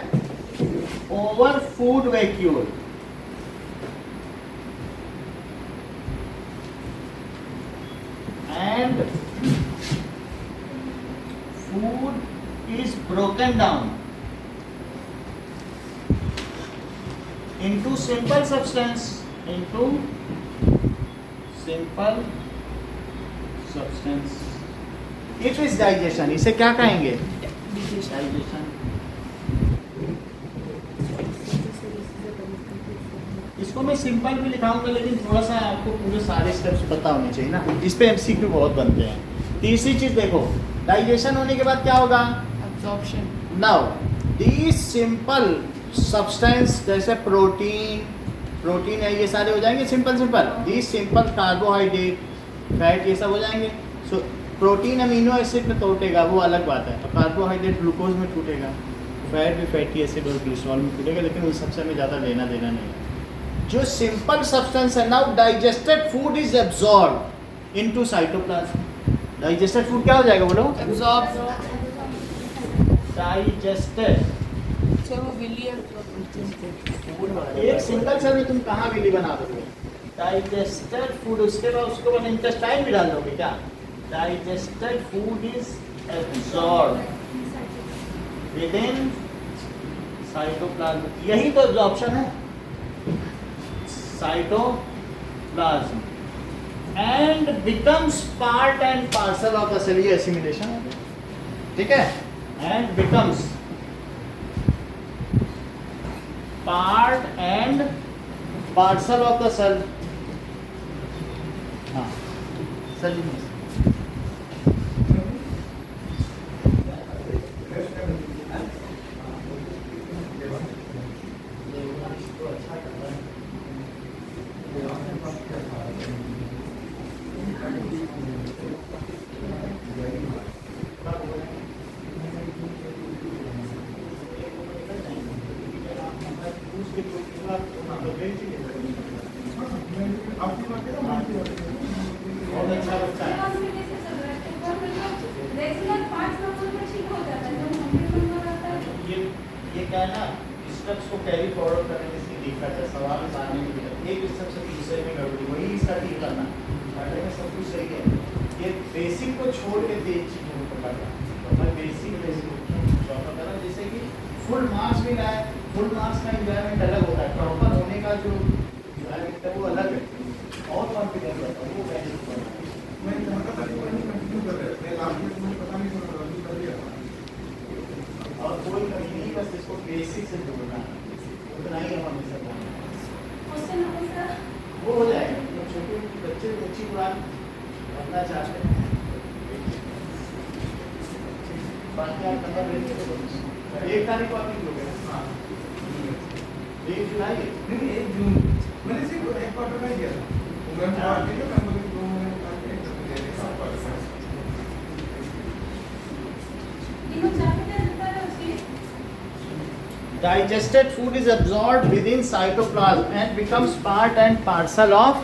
A: over food vacuole. And food is broken down into simple substance, into simple substance. It is digestion. इसे क्या कहेंगे? Digestion. इसको मैं सिंपल भी लिखाऊंगा, लेकिन थोड़ा सा आपको पूरे सारे स्टेप्स पता होने चाहिए ना, इस पे एमसीक्यू बहुत बनते हैं। तीसरी चीज देखो, डाइजेशन होने के बाद क्या होगा?
D: Absorption.
A: Now the simple substance जैसे प्रोटीन है, ये सारे हो जाएंगे सिंपल। दी सिंपल कार्बोहाइड्रेट, फैट, ये सब हो जाएंगे। सो प्रोटीन अमीनो एसिड में टूटेगा, वो अलग बात है, और कार्बोहाइड्रेट ग्लूकोज में टूटेगा, फैट भी फैटी एसिड और ग्लिसरॉल में टूटेगा, लेकिन उन सबसे हमें ज़्यादा लेना देना नहीं है। जो सिंपल सब्सटेंस है, now digested food is absorb into cytoplasm. Digested food क्या हो जाएगा बोलो?
D: एब्जॉर्ब।
A: डाइजेस्टेड
D: सर वो विली एब्जॉर्ब।
A: एक सिंगल सेल में तुम कहाँ विली बना दोगे? डाइजेस्टेड फूड, उसके बाद उसको बाद इंटेस्टाइन भी डाल दोगे क्या? Digested food is absorb within cytoplasm. यही तो एब्जॉर्प्शन है, cytoplasm, and becomes part and parcel of the cell. ये एसिमिलेशन है, ठीक है, and becomes part and parcel of the cell. हाँ, सेल बहुत अच्छा बच्चा है। ये क्या है ना, स्टेप्स को कैरी फॉरवर्ड करने में इसकी दिक्कत है, सवाल आने में दिक्कत, एक स्टेप से दूसरे में गड़बड़ी, वही इसका ठीक करना। पढ़ने में सब कुछ सही है, ये बेसिक को छोड़ के तेज चीज़ों को पढ़ना। तो मैं बेसिक चौथा करा, जैसे कि फुल मार्क्स भी लाए, फुल मार्क्स का इन्वायरमेंट अलग होता है, प्रॉपर होने का जो इन्वायरमेंट है वो अलग है, और कॉन्फिडेंस होता है, वो बेसिक करना। और कोई कमी नहीं, बस इसको बेसिक से जोड़ना, उतना ही हम हमेशा करना, वो हो जाएगा। तो छोटे बच्चे को अच्छी कुरान पढ़ना चाहते हैं, बाकी आप नंबर लेते हो, 1 तारीख को आप निकलोगे ना? हाँ, 1 जुलाई, नहीं 1 जून, मैंने सिर्फ एक क्वार्टर में किया था। Digested food is absorbed within cytoplasm and becomes part and parcel of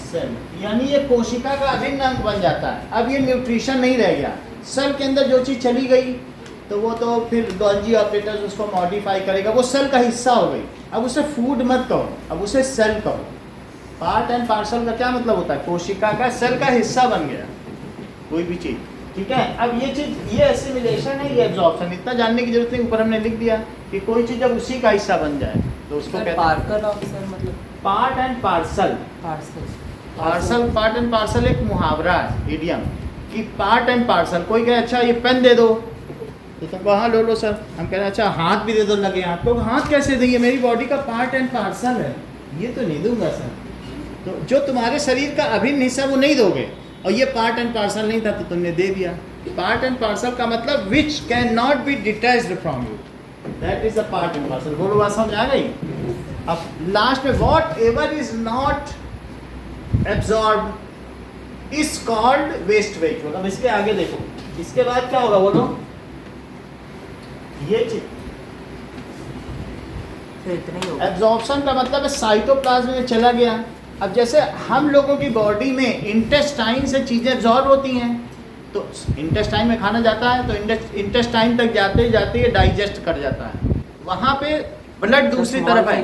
A: cell, यानी ये कोशिका का अभिन्न अंग बन जाता है। अब ये न्यूट्रिशन नहीं रह गया, सेल के अंदर जो चीज़ चली गई तो वो तो फिर गोल्जी ऑपरेटर्स उसको मॉडिफाई करेगा, वो सेल का हिस्सा हो गई। अब उसे फूड मत कहो, अब उसे सेल कहो। पार्ट एंड पार्सल का क्या मतलब होता है? कोशिका का सेल का हिस्सा बन गया कोई भी चीज़, ठीक है। अब ये चीज़, ये एसिमिलेशन है, ये एब्जॉर्प्शन, इतना जानने की जरूरत नहीं, ऊपर हमने लिख दिया कि कोई चीज़ जब उसी का हिस्सा बन जाए तो उसको कहते हैं
B: पार्कल ऑफ सर, मतलब
A: part and parcel. Parcel, part and parcel एक मुहावरा है, इडियम, कि पार्ट एंड पार्सल। कोई कहे अच्छा ये पेन दे दो, तो तुमको हाँ लो लो सर, हम कह रहे हैं अच्छा हाथ भी दे दो, लगे हाथ, तो हाथ कैसे देंगे? मेरी बॉडी का पार्ट एंड पार्सल है, ये तो नहीं दूंगा सर। तो जो तुम्हारे शरीर का अभिन्न हिस्सा वो नहीं दोगे, और ये पार्ट एंड पार्सल नहीं था तो तुमने दे दिया। पार्ट एंड पार्सल का मतलब which can not be detached from you, that is the part and parcel. बोलो बात समझ आ गई? अब लास्ट में whatever is not absorb is called waste vacuole. अब इसके आगे देखो, इसके बाद क्या होगा बोलो? ये चीज
B: तो इतना ही होगा।
A: एब्जॉर्प्शन का मतलब है साइटोप्लाज्म में चला गया। अब जैसे हम लोगों की बॉडी में इंटेस्टाइन से चीज़ें एब्जॉर्ब होती हैं, तो इंटेस्टाइन में खाना जाता है तो इंटेस्टाइन तक जाते जाते ये डाइजेस्ट कर जाता है, वहाँ पे ब्लड दूसरी तरफ है,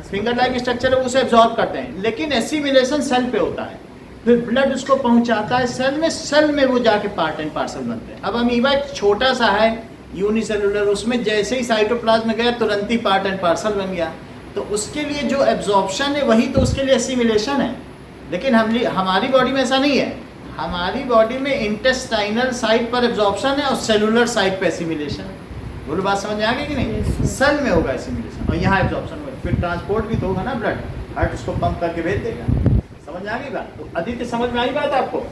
A: फिंगर लाइक स्ट्रक्चर है, उसे एब्जॉर्ब करते हैं। लेकिन एसिमिलेशन सेल पे होता है, फिर ब्लड उसको पहुंचाता है सेल में वो जाके पार्ट एंड पार्सल बनते हैं। अब अमीबा एक छोटा सा है यूनिसेलुलर, उसमें जैसे ही साइटोप्लाज्म में गया तुरंत ही पार्ट एंड पार्सल बन गया। तो उसके लिए जो एब्जॉर्प्शन है वही तो उसके लिए एसिमिलेशन है। लेकिन हमारी बॉडी में ऐसा नहीं है, हमारी बॉडी में इंटेस्टाइनल साइड पर एब्जॉर्प्शन है और सेलुलर साइड पर एसिमिलेशन है। बोलो बात समझ में आ गई कि नहीं? सेल में होगा एसिमिलेशन और यहाँ एब्जॉर्प्शन होगा, फिर ट्रांसपोर्ट भी तो होगा ना, ब्लड हार्ट उसको पंप करके भेज देगा। समझ आ गई बात? तो आदित्य समझ में आई बात आपको?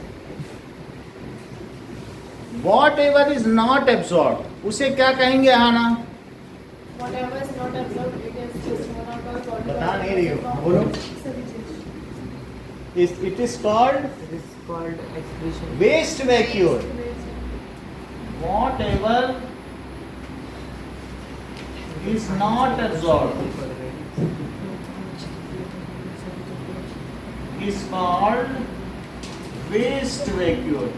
A: What ever is not absorb उसे क्या कहेंगे आना?
C: Whatever is not absorbed, it is just thrown out by body.
A: बता नहीं रही हो, बोलो। It is called
B: It is called excretion.
A: waste vacuole. Whatever is not absorbed is called waste vacuole.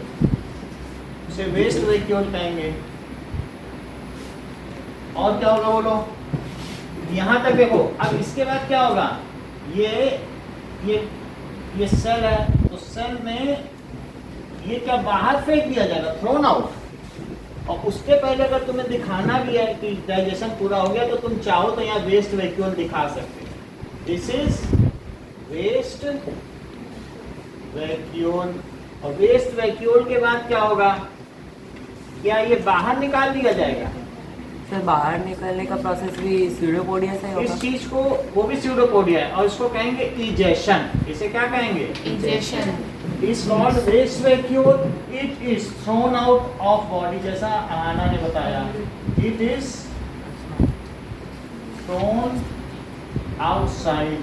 A: उसे waste vacuole कहेंगे। और क्या होगा बोलो? यहाँ तक देखो। अब इसके बाद क्या होगा? ये सेल है, तो सेल में ये क्या बाहर फेंक दिया जाएगा, थ्रोन आउट। और उसके पहले अगर तुम्हें दिखाना भी है कि डाइजेशन पूरा हो गया तो तुम चाहो तो यहाँ वेस्ट वैक्यूल दिखा सकते हो। This is waste vacuole. और वेस्ट वैक्यूल के बाद क्या होगा? क्या ये बाहर निकाल दिया जाएगा?
B: सर बाहर निकलने का प्रोसेस भी स्यूडोपोडिया से होगा?
A: इस चीज को वो भी स्यूडोपोडिया है और इसको कहेंगे इजेशन। इसे क्या कहेंगे?
D: Egestion.
A: Is called waste vacuole. It is thrown out of body, जैसा आना ने बताया। It is thrown outside.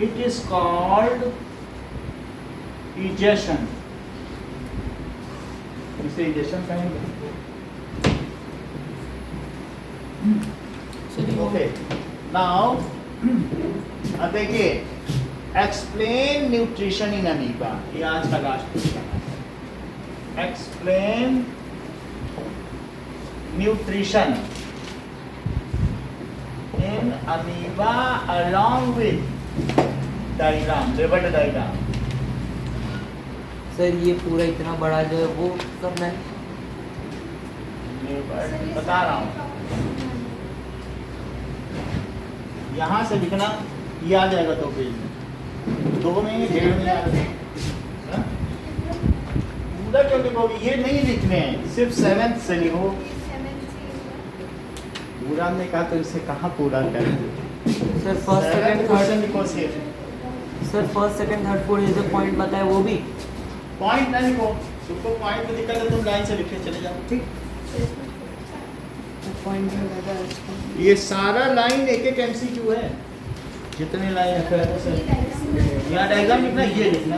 A: It is called egestion. इसे इजेशन कहेंगे। ओके, नाउ अब देखिए, एक्सप्लेन न्यूट्रिशन इन अमीबा। ये आज का लास्ट क्वेश्चन है। Explain nutrition in amoeba along with diagram, labelled diagram.
B: Sir ये पूरा इतना बड़ा जो है वो करना है?
A: बता रहा हूँ, यहाँ से लिखना, ये आ जाएगा 2 पेज में, 2 में 1.5 में आ जाएगा। पूरा क्यों लिखोगे? ये नहीं लिखने हैं, सिर्फ 7th से लिखो। पूरा ने कहा तो इसे कहाँ पूरा करेंगे?
B: सर फर्स्ट सेकंड थर्ड
A: लिखो सिर्फ।
B: Sir first second third fourth जो पॉइंट बताया वो भी
A: पॉइंट ना लिखो, तुमको पॉइंट में दिक्कत है तुम लाइन से लिखे चले जाओ, ठीक?
D: पॉइंट में लगा इसको।
A: ये सारा लाइन एक MCQ है, जितने लाइन है यहाँ डायग्राम लिखना, ये लिखना।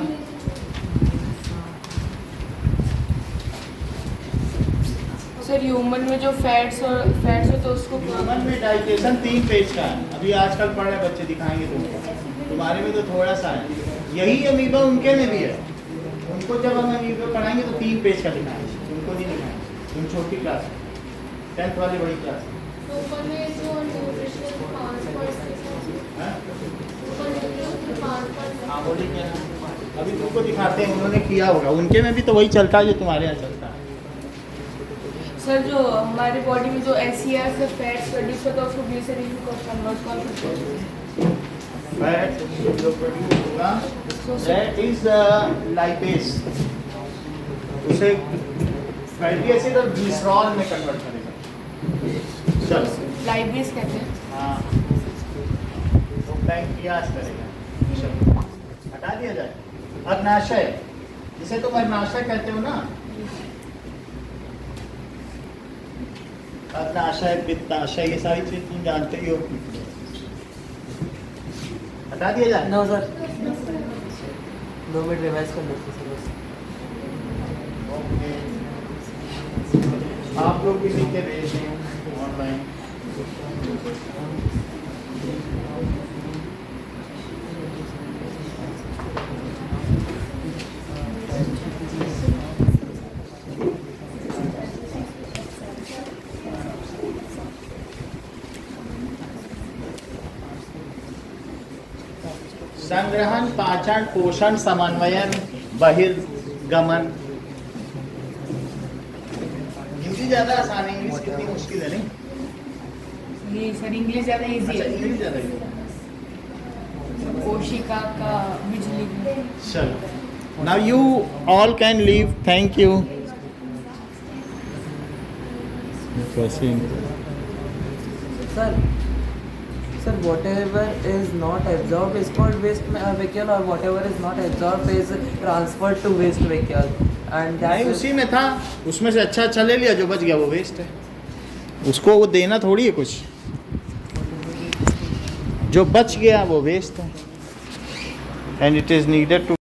D: सर ह्यूमन में जो फैट्स होते हैं उसको
A: ह्यूमन में डाइजेशन 3 पेज का है। अभी आजकल पढ़ रहे बच्चे दिखाएंगे तुमको, तुम्हारे में तो थोड़ा सा है। यही अमीबा उनके में भी है। उनको जब हम अमीबा पढ़ाएंगे तो 3 पेज का दिखाएंगे, उनको नहीं दिखाएंगे। तुम छोटी क्लास 10th वाली बड़ी क्लास
C: तो ऊपर में जो न्यूट्रिशन 5%।
A: हाँ बोलिए क्या? अभी तुमको दिखाते हैं, उन्होंने किया होगा, उनके में भी तो वही चलता है जो तुम्हारे यहाँ चलता है।
D: सर जो हमारी बॉडी में जो SCR से फैट्स प्रोड्यूस होता है उसको ग्लिसरीन को कन्वर्ट कर सकते हैं।
A: फैट जो प्रोड्यूस होगा दैट इज लाइपेज, उसे फैटी एसिड और ग्लिसरॉल में कन्वर्ट करेगा। चलो
D: लाइपेज कहते हैं।
A: हाँ, पैंक्रियास करेगा। चलो, हटा दिया जाए। अग्नाशय, जिसे तुम अग्नाशय कहते हो ना, अग्नाशय, पित्ताशय, ये सारी चीज तुम जानते ही हो। हटा दिया जाए।
B: नो सर, 2 मिनट रिवाइज कर लेते सर बस।
A: ओके, आप लोग भी लिख के भेज दें ऑनलाइन। संग्रहण, पाचन, पोषण, समन्वयन, बहिर्गमन। हिंदी ज्यादा आसान है, इंग्लिश कितनी मुश्किल है नहीं?
D: ये सर इंग्लिश ज़्यादा इजी
A: अच्छा,
D: है।
A: इंग्लिश ज्यादा easy है।
D: कोशिका का बिजली।
A: चलो, now you all can leave, thank you.
B: Sir, whatever is not absorbed is called waste vehicle, or whatever is not absorbed is transferred to waste vehicle, and that
A: नहीं,
B: is
A: उसी में था, उसमें से अच्छा ले लिया, जो बच गया वो वेस्ट है। उसको वो देना थोड़ी है कुछ, जो बच गया वो वेस्ट है। And it is needed to